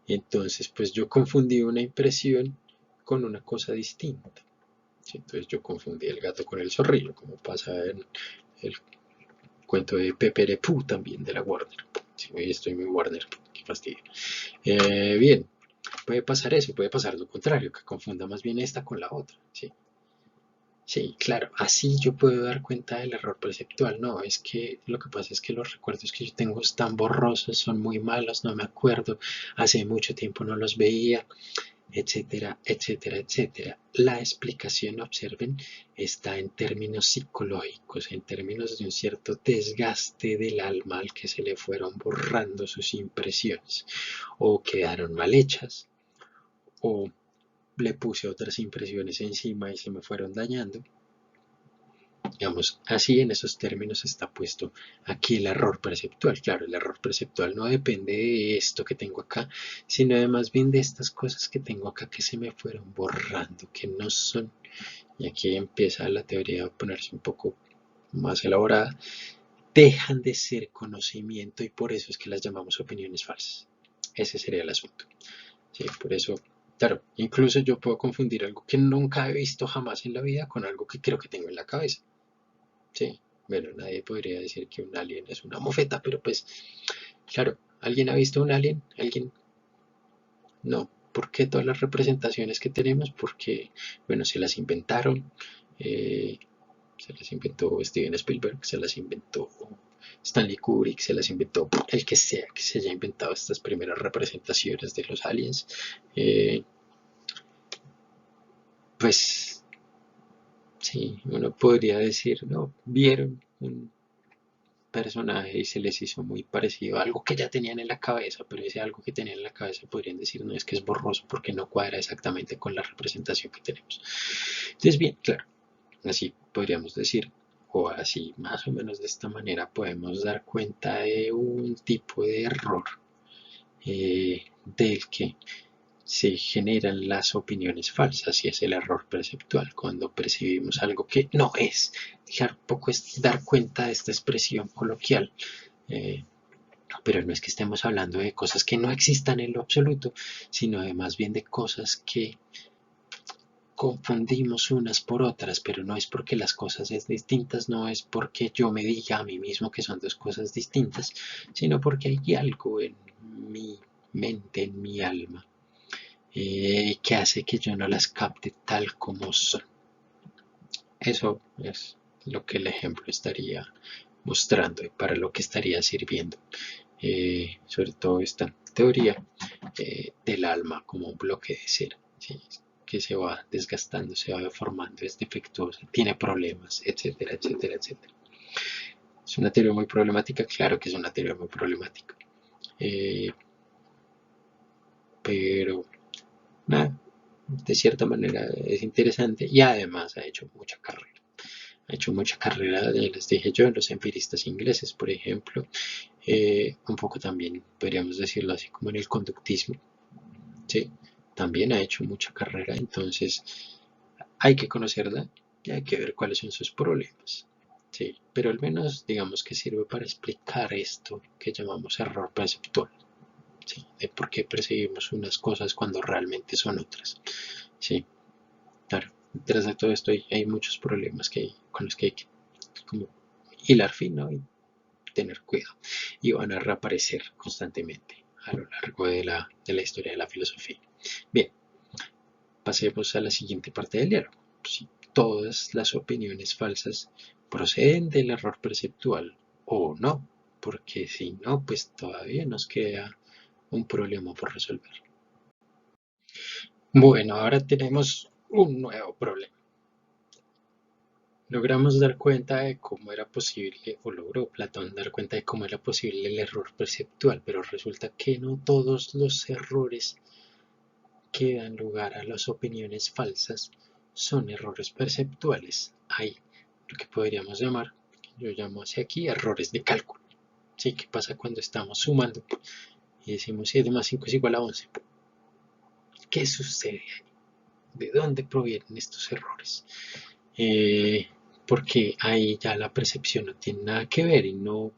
y entonces pues yo confundí una impresión con una cosa distinta. Sí, entonces yo confundí el gato con el zorrillo, como pasa en el cuento de Pepe Le Pew también de la Warner. Sí, hoy estoy muy Warner, qué fastidio. Bien, puede pasar eso, puede pasar lo contrario, que confunda más bien esta con la otra. Sí, sí, claro, así yo puedo dar cuenta del error perceptual. No, es que lo que pasa es que los recuerdos que yo tengo están borrosos, son muy malos, no me acuerdo, hace mucho tiempo no los veía, etcétera, etcétera, etcétera. La explicación, observen, está en términos psicológicos, en términos de un cierto desgaste del alma al que se le fueron borrando sus impresiones, o quedaron mal hechas, o le puse otras impresiones encima y se me fueron dañando. Digamos, así en esos términos está puesto aquí el error perceptual. Claro, el error perceptual no depende de esto que tengo acá, sino de más bien de estas cosas que tengo acá que se me fueron borrando, que no son. Y aquí empieza la teoría a ponerse un poco más elaborada. Dejan de ser conocimiento y por eso es que las llamamos opiniones falsas. Ese sería el asunto. Sí, por eso, claro, incluso yo puedo confundir algo que nunca he visto jamás en la vida con algo que creo que tengo en la cabeza. Sí, bueno, nadie podría decir que un alien es una mofeta, pero pues, claro, ¿alguien ha visto un alien? ¿Alguien? No. ¿Por qué todas las representaciones que tenemos? Porque, bueno, se las inventaron, eh, se las inventó Steven Spielberg, se las inventó Stanley Kubrick, se las inventó el que sea que se haya inventado estas primeras representaciones de los aliens. Eh, pues sí, uno podría decir, no, vieron un personaje y se les hizo muy parecido a algo que ya tenían en la cabeza, pero ese algo que tenían en la cabeza podrían decir no es que es borroso porque no cuadra exactamente con la representación que tenemos. Entonces, bien, claro, así podríamos decir, o así más o menos de esta manera podemos dar cuenta de un tipo de error del que se generan las opiniones falsas y es el error perceptual cuando percibimos algo que no es. Claro, poco es dar cuenta de esta expresión coloquial, eh, pero no es que estemos hablando de cosas que no existan en lo absoluto, sino de más bien de cosas que confundimos unas por otras, pero no es porque las cosas es distintas, no es porque yo me diga a mí mismo que son dos cosas distintas, sino porque hay algo en mi mente, en mi alma, que hace que yo no las capte tal como son. Eso es lo que el ejemplo estaría mostrando y para lo que estaría sirviendo. Sobre todo esta teoría del alma como un bloque de ser, ¿sí? Que se va desgastando, se va deformando, es defectuosa, tiene problemas, etcétera, etcétera, etcétera. Es una teoría muy problemática, claro que es una teoría muy problemática, eh, pero nada, de cierta manera es interesante y además ha hecho mucha carrera. Ha hecho mucha carrera, ya les dije yo, en los empiristas ingleses, por ejemplo, un poco también podríamos decirlo así como en el conductismo, ¿sí? También ha hecho mucha carrera, entonces hay que conocerla y hay que ver cuáles son sus problemas, ¿sí? Pero al menos digamos que sirve para explicar esto que llamamos error perceptual, ¿sí? De por qué percibimos unas cosas cuando realmente son otras, ¿sí? Claro, detrás de todo esto hay muchos problemas con los que hay que como hilar fino y tener cuidado y van a reaparecer constantemente a lo largo de la historia de la filosofía. Bien, pasemos a la siguiente parte del diálogo. Si todas las opiniones falsas proceden del error perceptual o no, porque si no, pues todavía nos queda un problema por resolver. Bueno, ahora tenemos un nuevo problema. Logramos dar cuenta de cómo era posible, o logró Platón dar cuenta de cómo era posible el error perceptual, pero resulta que no todos los errores que dan lugar a las opiniones falsas son errores perceptuales. Hay lo que podríamos llamar, yo llamo hacia aquí, errores de cálculo. ¿Sí? ¿Qué pasa cuando estamos sumando y decimos 7 más 5 es igual a 11? ¿Qué sucede ahí? ¿De dónde provienen estos errores? Porque ahí ya la percepción no tiene nada que ver y no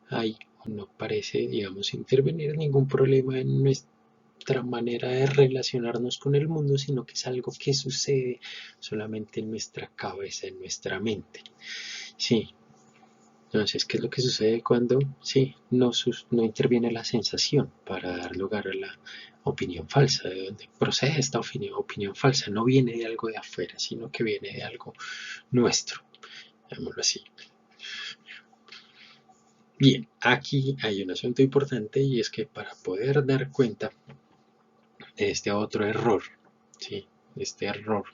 hay, no parece, digamos, intervenir ningún problema en nuestra manera de relacionarnos con el mundo, sino que es algo que sucede solamente en nuestra cabeza, en nuestra mente. Sí, entonces, ¿qué es lo que sucede cuando sí, no interviene la sensación para dar lugar a la opinión falsa? ¿De dónde procede esta opinión falsa? No viene de algo de afuera, sino que viene de algo nuestro, llamémoslo así. Bien, aquí hay un asunto importante y es que para poder dar cuenta de este otro error, ¿sí? Este error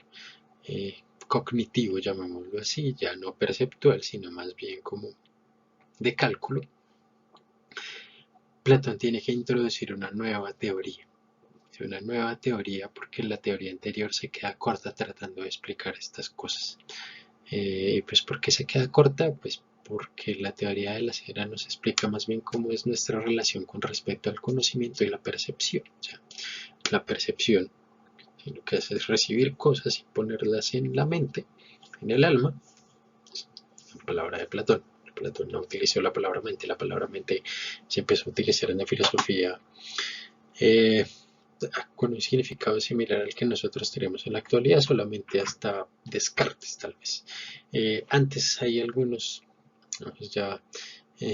cognitivo, llamémoslo así, ya no perceptual, sino más bien como de cálculo, Platón tiene que introducir una nueva teoría. Una nueva teoría porque la teoría anterior se queda corta tratando de explicar estas cosas. Pues ¿por qué se queda corta? Pues porque la teoría de la cera nos explica más bien cómo es nuestra relación con respecto al conocimiento y la percepción. O sea, la percepción lo que hace es recibir cosas y ponerlas en la mente, en el alma, la palabra de Platón. Platón no utilizó la palabra mente, la palabra mente se empezó a utilizar en la filosofía eh, con un significado similar al que nosotros tenemos en la actualidad, solamente hasta Descartes tal vez. Antes hay algunos, pues ya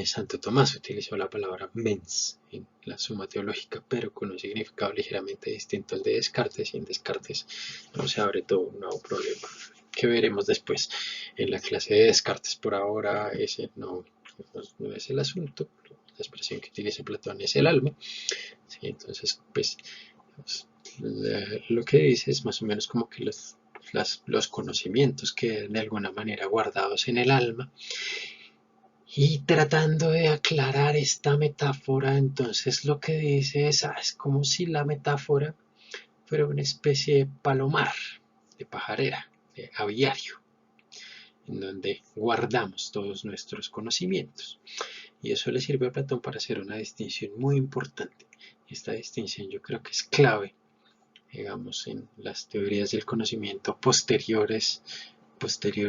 Santo Tomás utilizó la palabra mens en la Suma Teológica, pero con un significado ligeramente distinto al de Descartes, y en Descartes no se abre todo un nuevo problema que veremos después en la clase de Descartes. Por ahora ese no es el asunto, la expresión que utiliza Platón es el alma. ¿Sí? Entonces, pues lo que dice es más o menos como que los conocimientos quedan de alguna manera guardados en el alma. Y tratando de aclarar esta metáfora, entonces lo que dice es como si la metáfora fuera una especie de palomar, de pajarera, de aviario, en donde guardamos todos nuestros conocimientos. Y eso le sirve a Platón para hacer una distinción muy importante. Esta distinción yo creo que es clave, digamos, en las teorías del conocimiento posteriores,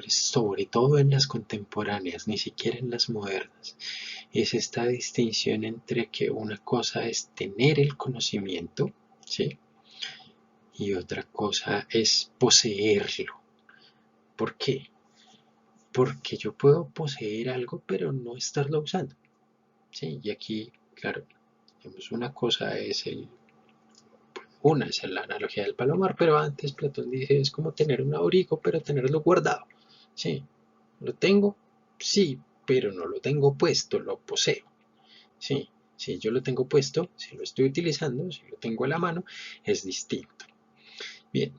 sobre todo en las contemporáneas, ni siquiera en las modernas, es esta distinción entre que una cosa es tener el conocimiento, ¿sí? Y otra cosa es poseerlo. ¿Por qué? Porque yo puedo poseer algo pero no estarlo usando, ¿sí? Y aquí, claro, digamos, una es la analogía del palomar, pero antes Platón dice es como tener un abrigo pero tenerlo guardado, ¿sí? ¿Lo tengo? Sí, pero no lo tengo puesto, lo poseo. Sí, si yo lo tengo puesto, si lo estoy utilizando, si lo tengo a la mano, es distinto. Bien,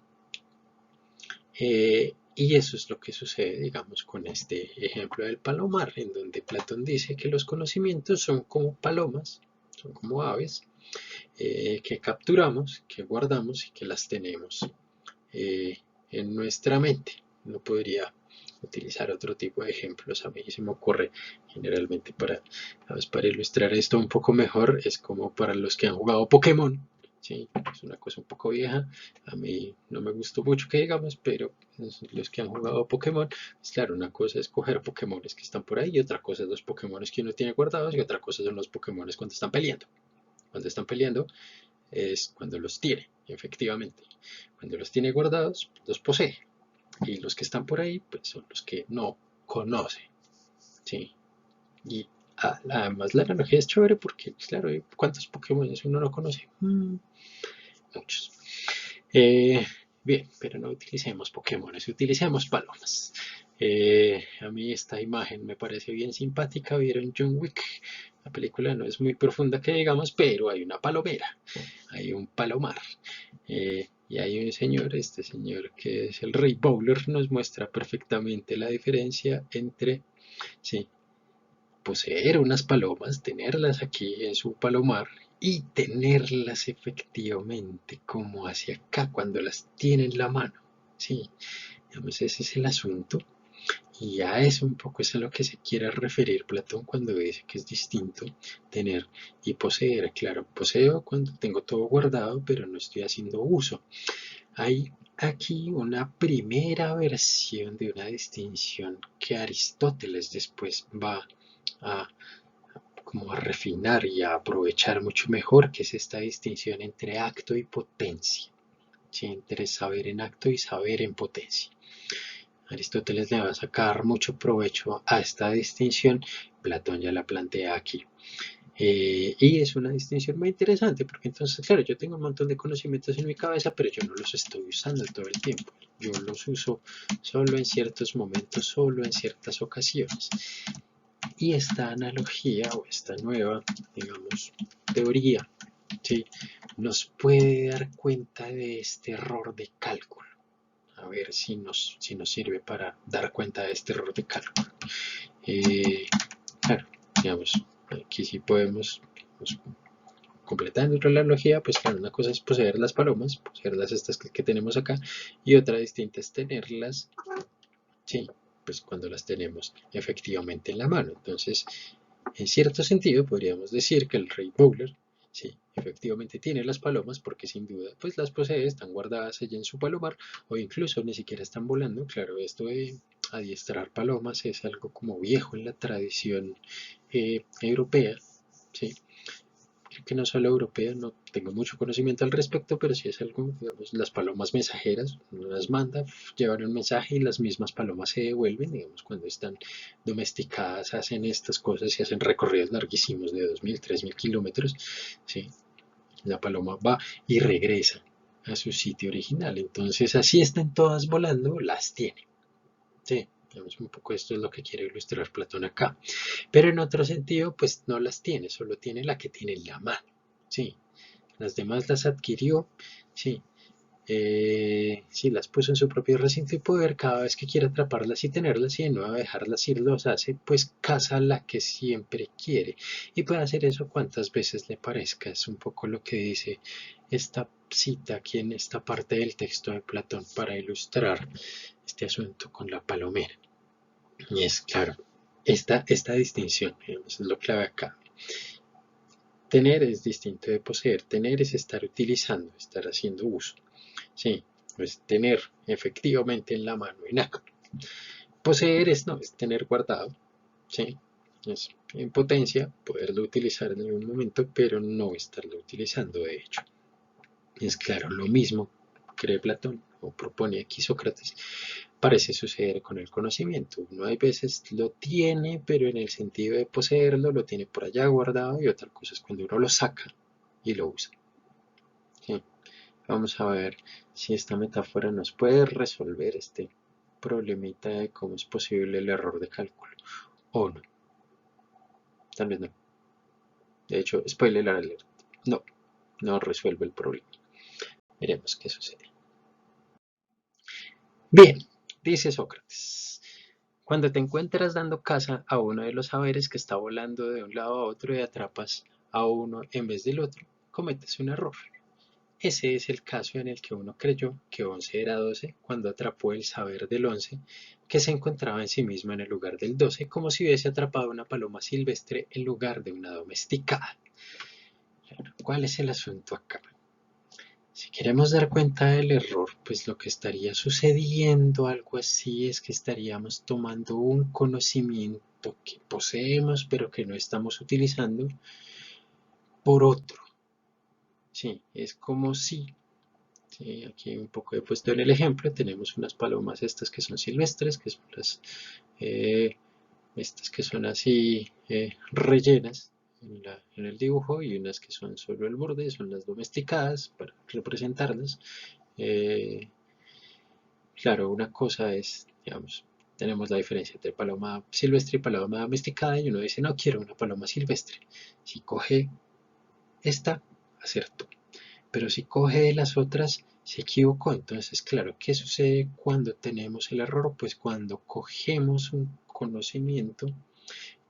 y eso es lo que sucede, digamos, con este ejemplo del palomar, en donde Platón dice que los conocimientos son como palomas, son como aves, que capturamos, que guardamos y que las tenemos en nuestra mente. No podría utilizar otro tipo de ejemplos. A mí se me ocurre generalmente para ilustrar esto un poco mejor, es como para los que han jugado Pokémon. Sí, es una cosa un poco vieja, a mí no me gustó mucho que digamos, pero los que han jugado Pokémon, pues claro, una cosa es coger Pokémones que están por ahí y otra cosa es los Pokémones que uno tiene guardados y otra cosa son los Pokémones cuando están peleando. Cuando están peleando es cuando los tiene, efectivamente. Cuando los tiene guardados, los posee. Y los que están por ahí, pues son los que no conoce, ¿sí? Y además la analogía es chévere porque, pues, claro, ¿cuántos Pokémon uno no conoce? Muchos. Bien, pero no utilicemos Pokémon, utilicemos palomas. A mí esta imagen me parece bien simpática. ¿Vieron John Wick? La película no es muy profunda que digamos, pero hay una palomera, hay un palomar. Y hay un señor, este señor que es el Rey Bowler, nos muestra perfectamente la diferencia entre, sí, poseer unas palomas, tenerlas aquí en su palomar y tenerlas efectivamente como hacia acá cuando las tiene en la mano. Sí, digamos, ese es el asunto. Y a eso un poco es a lo que se quiere referir Platón cuando dice que es distinto tener y poseer. Claro, poseo cuando tengo todo guardado, pero no estoy haciendo uso. Hay aquí una primera versión de una distinción que Aristóteles después va a, como a refinar y a aprovechar mucho mejor, que es esta distinción entre acto y potencia, ¿sí? Entre saber en acto y saber en potencia. Aristóteles le va a sacar mucho provecho a esta distinción, Platón ya la plantea aquí. Y es una distinción muy interesante porque entonces, claro, yo tengo un montón de conocimientos en mi cabeza, pero yo no los estoy usando todo el tiempo. Yo los uso solo en ciertos momentos, solo en ciertas ocasiones. Y esta analogía o esta nueva, digamos, teoría, ¿sí? Nos puede dar cuenta de este error de cálculo. A ver si nos sirve para dar cuenta de este error de cálculo. Claro, digamos, aquí sí podemos, pues, completando la analogía, pues claro, una cosa es poseer las palomas, poseerlas estas que tenemos acá, y otra distinta es tenerlas, sí, pues cuando las tenemos efectivamente en la mano. Entonces, en cierto sentido, podríamos decir que el rey Bowler, sí, efectivamente tiene las palomas porque sin duda pues las posee, están guardadas allí en su palomar o incluso ni siquiera están volando. Claro, esto de adiestrar palomas es algo como viejo en la tradición europea, sí, creo que no solo europea, no tengo mucho conocimiento al respecto, pero sí es algo, digamos, las palomas mensajeras, uno las manda, llevan un mensaje y las mismas palomas se devuelven, digamos, cuando están domesticadas, hacen estas cosas y hacen recorridos larguísimos de 2000, 3000 kilómetros, ¿sí? La paloma va y regresa a su sitio original, entonces así están todas volando, las tiene, ¿sí? Digamos, un poco esto es lo que quiere ilustrar Platón acá. Pero en otro sentido, pues no las tiene, solo tiene la que tiene en la mano. Sí, las demás las adquirió, sí, sí, las puso en su propio recinto y poder cada vez que quiere atraparlas y tenerlas y de nuevo dejarlas ir los hace, pues caza la que siempre quiere y puede hacer eso cuantas veces le parezca. Es un poco lo que dice esta cita aquí en esta parte del texto de Platón para ilustrar este asunto con la palomera. Y es claro, esta distinción, es lo clave acá. Tener es distinto de poseer. Tener es estar utilizando, estar haciendo uso. Sí, pues tener efectivamente en la mano, en acto. Poseer es no, es tener guardado. Sí, es en potencia poderlo utilizar en algún momento, pero no estarlo utilizando de hecho. Es claro, lo mismo cree Platón o propone aquí Sócrates, parece suceder con el conocimiento. Uno hay veces lo tiene, pero en el sentido de poseerlo, lo tiene por allá guardado y otra cosa es cuando uno lo saca y lo usa. ¿Sí? Vamos a ver si esta metáfora nos puede resolver este problemita de cómo es posible el error de cálculo. O no, tal vez no. De hecho, spoiler alert. No, no resuelve el problema. Veremos qué sucede. Bien, dice Sócrates. Cuando te encuentras dando caza a uno de los saberes que está volando de un lado a otro y atrapas a uno en vez del otro, cometes un error. Ese es el caso en el que uno creyó que 11 era 12 cuando atrapó el saber del 11 que se encontraba en sí mismo en el lugar del 12 como si hubiese atrapado una paloma silvestre en lugar de una domesticada. ¿Cuál es el asunto acá? Si queremos dar cuenta del error, pues lo que estaría sucediendo, algo así, es que estaríamos tomando un conocimiento que poseemos pero que no estamos utilizando por otro. Sí, es como si, sí, aquí un poco he puesto en el ejemplo, tenemos unas palomas estas que son silvestres, que son las, eh, estas que son así rellenas en el dibujo y unas que son solo el borde, son las domesticadas para representarlas. Eh, claro, una cosa es, digamos, tenemos la diferencia entre paloma silvestre y paloma domesticada y uno dice, no quiero una paloma silvestre. Si coge esta, acertó. Pero si coge de las otras, se equivocó. Entonces, claro, ¿qué sucede cuando tenemos el error? Pues cuando cogemos un conocimiento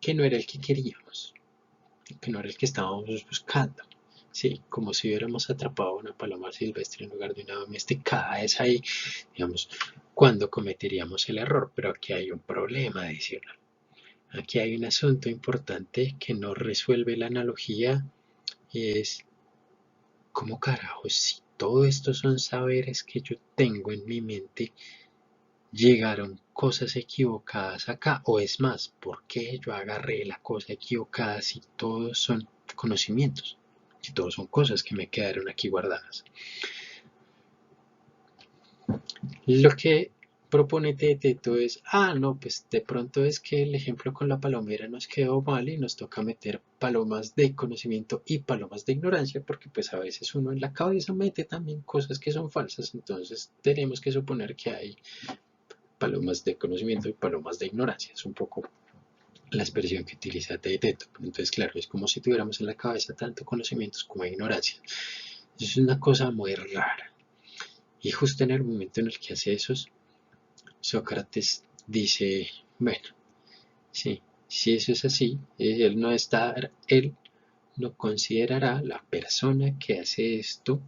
que no era el que queríamos, que no era el que estábamos buscando. Sí, como si hubiéramos atrapado una paloma silvestre en lugar de una domesticada. Es ahí, digamos, cuando cometeríamos el error. Pero aquí hay un problema adicional. Aquí hay un asunto importante que no resuelve la analogía y es cómo carajos, si todo esto son saberes que yo tengo en mi mente, llegaron cosas equivocadas acá, o es más, ¿por qué yo agarré la cosa equivocada si todos son conocimientos? Si todos son cosas que me quedaron aquí guardadas. Lo que propone Teto es, no, pues de pronto es que el ejemplo con la palomera nos quedó mal y nos toca meter palomas de conocimiento y palomas de ignorancia, porque pues a veces uno en la cabeza mete también cosas que son falsas, entonces tenemos que suponer que hay palomas de conocimiento y palomas de ignorancia. Es un poco la expresión que utiliza Teto. Entonces, claro, es como si tuviéramos en la cabeza tanto conocimientos como ignorancia. Es una cosa muy rara. Y justo en el momento en el que hace eso, Sócrates dice, bueno, sí, si eso es así, él no considerará la persona que hace esto,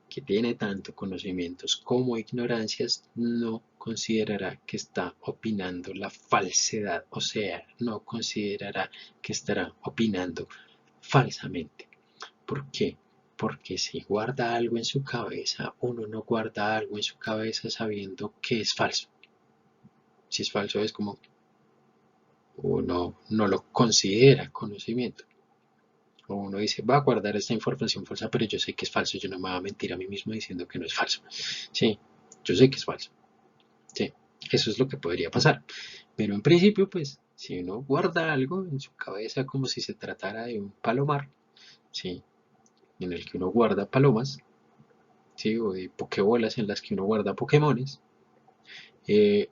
que tiene tanto conocimientos como ignorancias, no considerará que está opinando la falsedad, o sea, no considerará que estará opinando falsamente. ¿Por qué? Porque si guarda algo en su cabeza, uno no guarda algo en su cabeza sabiendo que es falso. Si es falso es como uno no lo considera conocimiento. O uno dice, va a guardar esta información falsa, pero yo sé que es falso, yo no me voy a mentir a mí mismo diciendo que no es falso. Sí, yo sé que es falso. Sí, eso es lo que podría pasar. Pero en principio, pues, si uno guarda algo en su cabeza como si se tratara de un palomar, sí, en el que uno guarda palomas, sí, o de pokebolas en las que uno guarda pokémones, eh,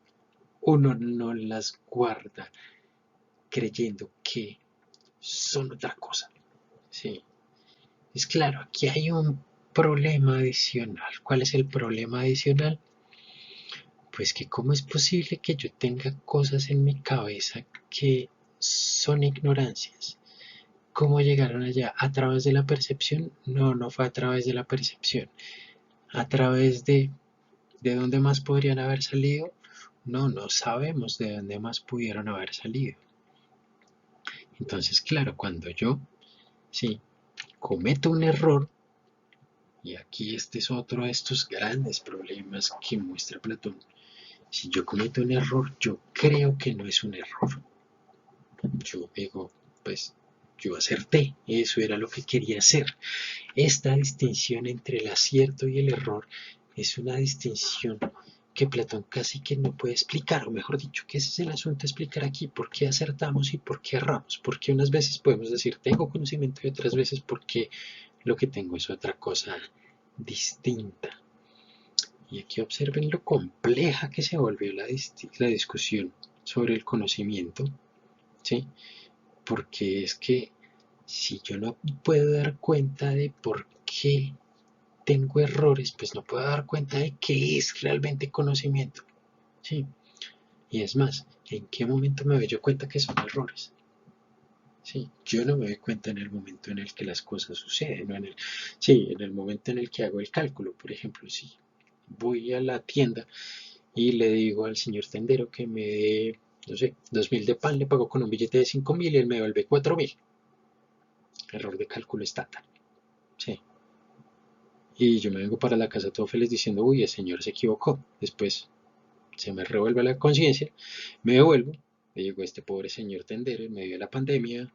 uno no las guarda creyendo que son otra cosa. Sí, es claro, aquí hay un problema adicional. ¿Cuál es el problema adicional? Pues que cómo es posible que yo tenga cosas en mi cabeza que son ignorancias. ¿Cómo llegaron allá? ¿A través de la percepción? No, no fue a través de la percepción. ¿A través de dónde más podrían haber salido? No, no sabemos de dónde más pudieron haber salido. Entonces, claro, cuando yo, sí, cometo un error, y aquí este es otro de estos grandes problemas que muestra Platón, si yo cometo un error, yo creo que no es un error. Yo digo, pues yo acerté, eso era lo que quería hacer. Esta distinción entre el acierto y el error es una distinción que Platón casi que no puede explicar, o mejor dicho, que ese es el asunto de explicar aquí, por qué acertamos y por qué erramos, porque unas veces podemos decir tengo conocimiento y otras veces porque lo que tengo es otra cosa distinta. Y aquí observen lo compleja que se volvió la discusión sobre el conocimiento, ¿sí? Porque es que si yo no puedo dar cuenta de por qué tengo errores, pues no puedo dar cuenta de qué es realmente conocimiento, ¿sí? Y es más, ¿en qué momento me doy yo cuenta que son errores? Sí, yo no me doy cuenta en el momento en el que las cosas suceden, no sí, en el momento en el que hago el cálculo, por ejemplo, si voy a la tienda y le digo al señor tendero que me dé, no sé, 2.000 de pan, le pago con un billete de 5.000 y él me devuelve 4.000. Error de cálculo estándar. Sí. Y yo me vengo para la casa todo feliz diciendo, uy, el señor se equivocó. Después se me revuelve la conciencia, me devuelvo, le digo, este pobre señor tendero en medio de la pandemia,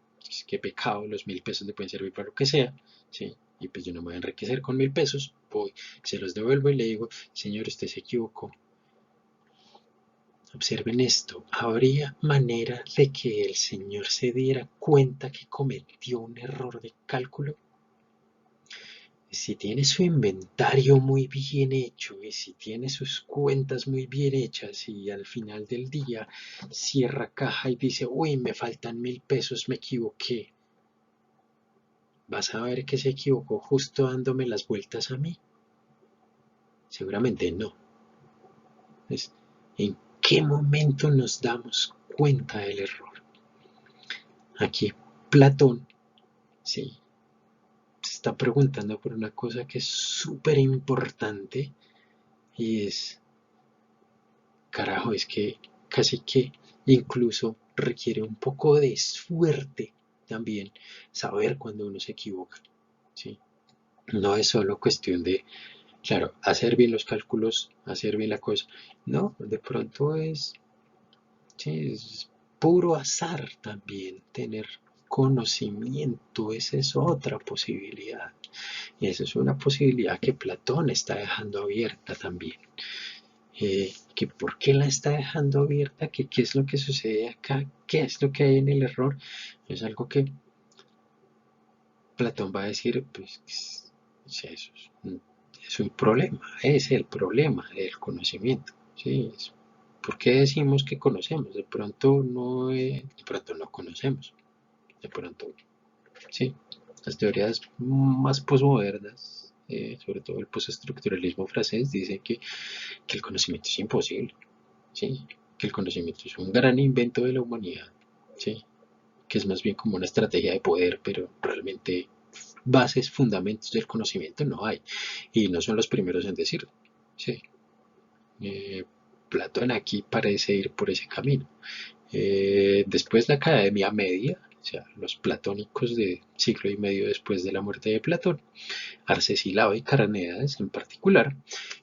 qué pecado, los 1.000 pesos le pueden servir para lo que sea, ¿sí? Y pues yo no me voy a enriquecer con 1.000 pesos, voy, se los devuelvo y le digo, señor, usted se equivocó. Observen esto, ¿habría manera de que el señor se diera cuenta que cometió un error de cálculo? Si tiene su inventario muy bien hecho y si tiene sus cuentas muy bien hechas y al final del día cierra caja y dice, uy, me faltan 1.000 pesos, me equivoqué, ¿vas a ver que se equivocó justo dándome las vueltas a mí? Seguramente no. Es, ¿en qué momento nos damos cuenta del error? Aquí Platón, sí, se está preguntando por una cosa que es súper importante y es, carajo, es que casi que incluso requiere un poco de suerte también saber cuando uno se equivoca, ¿sí? No es solo cuestión de, claro, hacer bien los cálculos, hacer bien la cosa. No, de pronto sí, es puro azar también tener conocimiento, esa es otra posibilidad. Y esa es una posibilidad que Platón está dejando abierta también. Que por qué la está dejando abierta, que qué es lo que sucede acá, qué es lo que hay en el error, es algo que Platón va a decir, pues eso es un problema, es el problema del conocimiento, ¿sí? ¿Por qué decimos que conocemos? De pronto no conocemos, de pronto, sí. Las teorías más posmodernas, sobre todo el postestructuralismo francés, dicen que el conocimiento es imposible, ¿sí? Que el conocimiento es un gran invento de la humanidad, ¿sí? Que es más bien como una estrategia de poder, pero realmente bases, fundamentos del conocimiento no hay, y no son los primeros en decirlo, ¿sí? Platón aquí parece ir por ese camino. Después la Academia Media, o sea, los platónicos de siglo y medio después de la muerte de Platón, Arcesilao y Carneades en particular,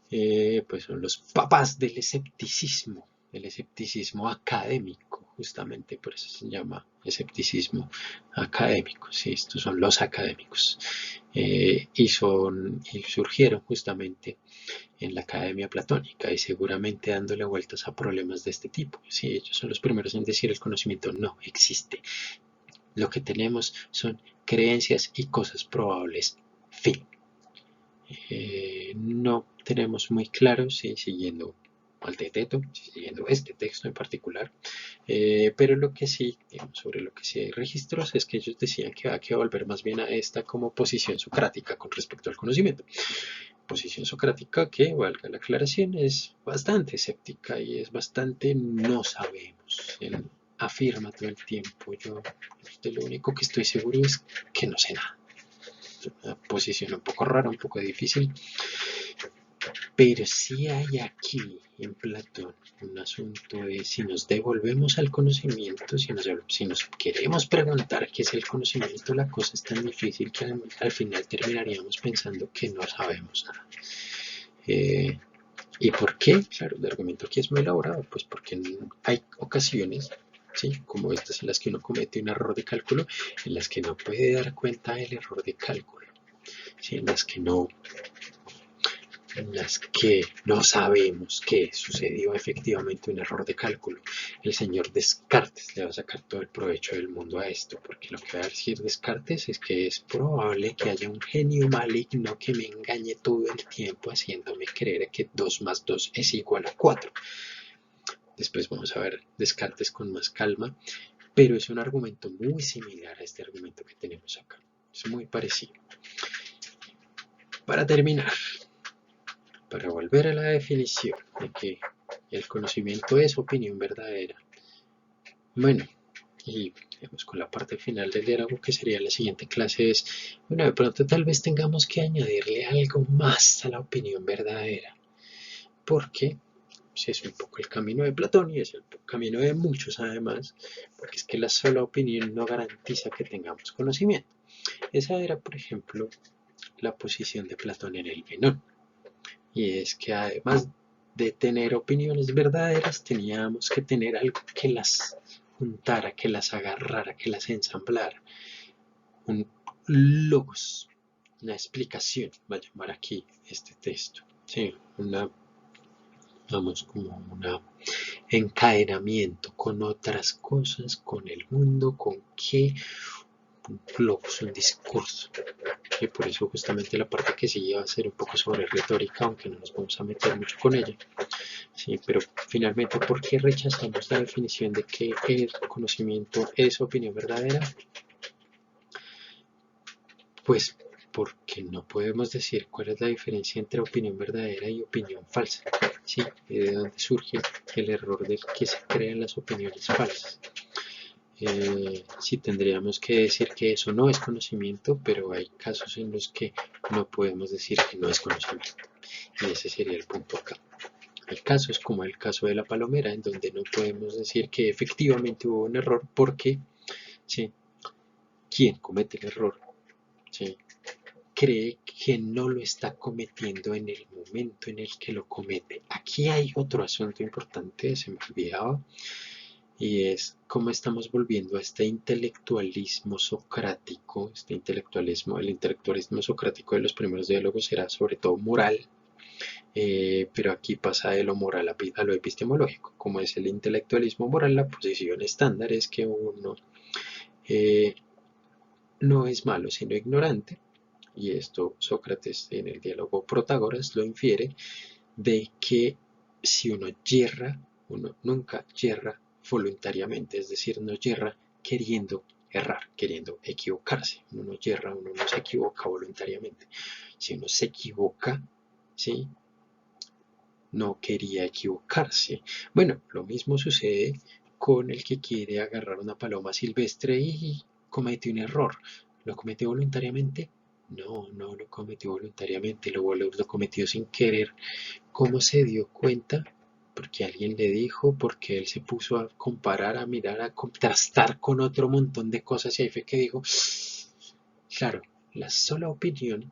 pues son los papás del escepticismo, el escepticismo académico, justamente por eso se llama escepticismo académico, sí, estos son los académicos, y surgieron justamente en la Academia Platónica y seguramente dándole vueltas a problemas de este tipo. Sí, ellos son los primeros en decir el conocimiento no existe. Lo que tenemos son creencias y cosas probables. Fin. No tenemos muy claro si siguiendo al teteto, siguiendo este texto en particular, pero lo que sí, digamos, sobre lo que sí hay registros es que ellos decían que hay que volver más bien a esta como posición socrática con respecto al conocimiento. Posición socrática que, valga la aclaración, es bastante escéptica y es bastante no sabemos. Él afirma todo el tiempo, yo de lo único que estoy seguro es que no sé nada. Es una posición un poco rara, un poco difícil, pero sí hay aquí en Platón un asunto de si nos devolvemos al conocimiento, si nos queremos preguntar qué es el conocimiento, la cosa es tan difícil que al final terminaríamos pensando que no sabemos nada. ¿Y por qué? Claro, el argumento aquí es muy elaborado, pues porque hay ocasiones, ¿sí? Como estas en las que uno comete un error de cálculo, en las que no puede dar cuenta del error de cálculo, ¿sí? En las que no sabemos que sucedió efectivamente un error de cálculo. El señor Descartes le va a sacar todo el provecho del mundo a esto, porque lo que va a decir Descartes es que es probable que haya un genio maligno que me engañe todo el tiempo haciéndome creer que 2 más 2 es igual a 4. Después vamos a ver Descartes con más calma, pero es un argumento muy similar a este argumento que tenemos acá. Es muy parecido. Para terminar, para volver a la definición de que el conocimiento es opinión verdadera. Bueno, y digamos, con la parte final del diálogo que sería la siguiente clase es, bueno, de pronto tal vez tengamos que añadirle algo más a la opinión verdadera, porque si es un poco el camino de Platón y es el camino de muchos además, porque es que la sola opinión no garantiza que tengamos conocimiento. Esa era, por ejemplo, la posición de Platón en el Menón. Y es que además de tener opiniones verdaderas, teníamos que tener algo que las juntara, que las agarrara, que las ensamblara. Un logos, una explicación, va a llamar aquí este texto. Sí, vamos, como un encadenamiento con otras cosas, con el mundo, con qué, un logos, un discurso. Y por eso justamente la parte que sigue va a ser un poco sobre retórica, aunque no nos vamos a meter mucho con ella. Sí, pero finalmente, ¿por qué rechazamos la definición de que el conocimiento es opinión verdadera? Pues porque no podemos decir cuál es la diferencia entre opinión verdadera y opinión falsa. Sí, y de dónde surge el error de que se crean las opiniones falsas. Sí, tendríamos que decir que eso no es conocimiento, pero hay casos en los que no podemos decir que no es conocimiento. Y ese sería el punto acá. Hay casos como el caso de la palomera, en donde no podemos decir que efectivamente hubo un error porque, ¿sí? Quien comete el error, ¿sí? Cree que no lo está cometiendo en el momento en el que lo comete. Aquí hay otro asunto importante, se me olvidaba, y es cómo estamos volviendo a este intelectualismo socrático, el intelectualismo socrático de los primeros diálogos era sobre todo moral, pero aquí pasa de lo moral a lo epistemológico. Como es el intelectualismo moral, la posición estándar es que uno eh, no es malo sino ignorante, y esto Sócrates en el diálogo Protágoras lo infiere, de que si uno yerra, uno nunca yerra voluntariamente, es decir, no yerra queriendo errar, queriendo equivocarse. Uno no yerra, uno no se equivoca voluntariamente. Si uno se equivoca, ¿sí? No quería equivocarse. Bueno, lo mismo sucede con el que quiere agarrar una paloma silvestre y comete un error. ¿Lo cometió voluntariamente? No, no lo cometió voluntariamente, lo cometió sin querer. ¿Cómo se dio cuenta? porque alguien le dijo, porque él se puso a comparar, a mirar, a contrastar con otro montón de cosas y ahí fue que dijo, claro, la sola opinión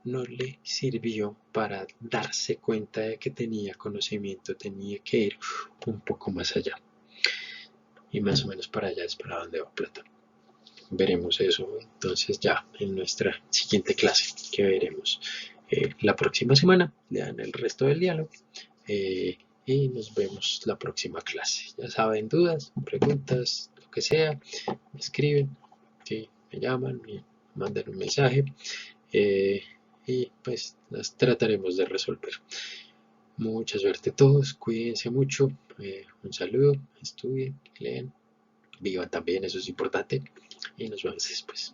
no le sirvió para darse cuenta de que tenía conocimiento, tenía que ir un poco más allá. Y más o menos para allá es para donde va Platón. Veremos eso entonces ya en nuestra siguiente clase, que veremos la próxima semana. Lean el resto del diálogo eh, y nos vemos la próxima clase. Ya saben, dudas, preguntas, lo que sea, me escriben, ¿sí? Me llaman, me mandan un mensaje eh, y pues las trataremos de resolver. Mucha suerte a todos, cuídense mucho, un saludo, estudien, leen, vivan también, eso es importante y nos vemos después.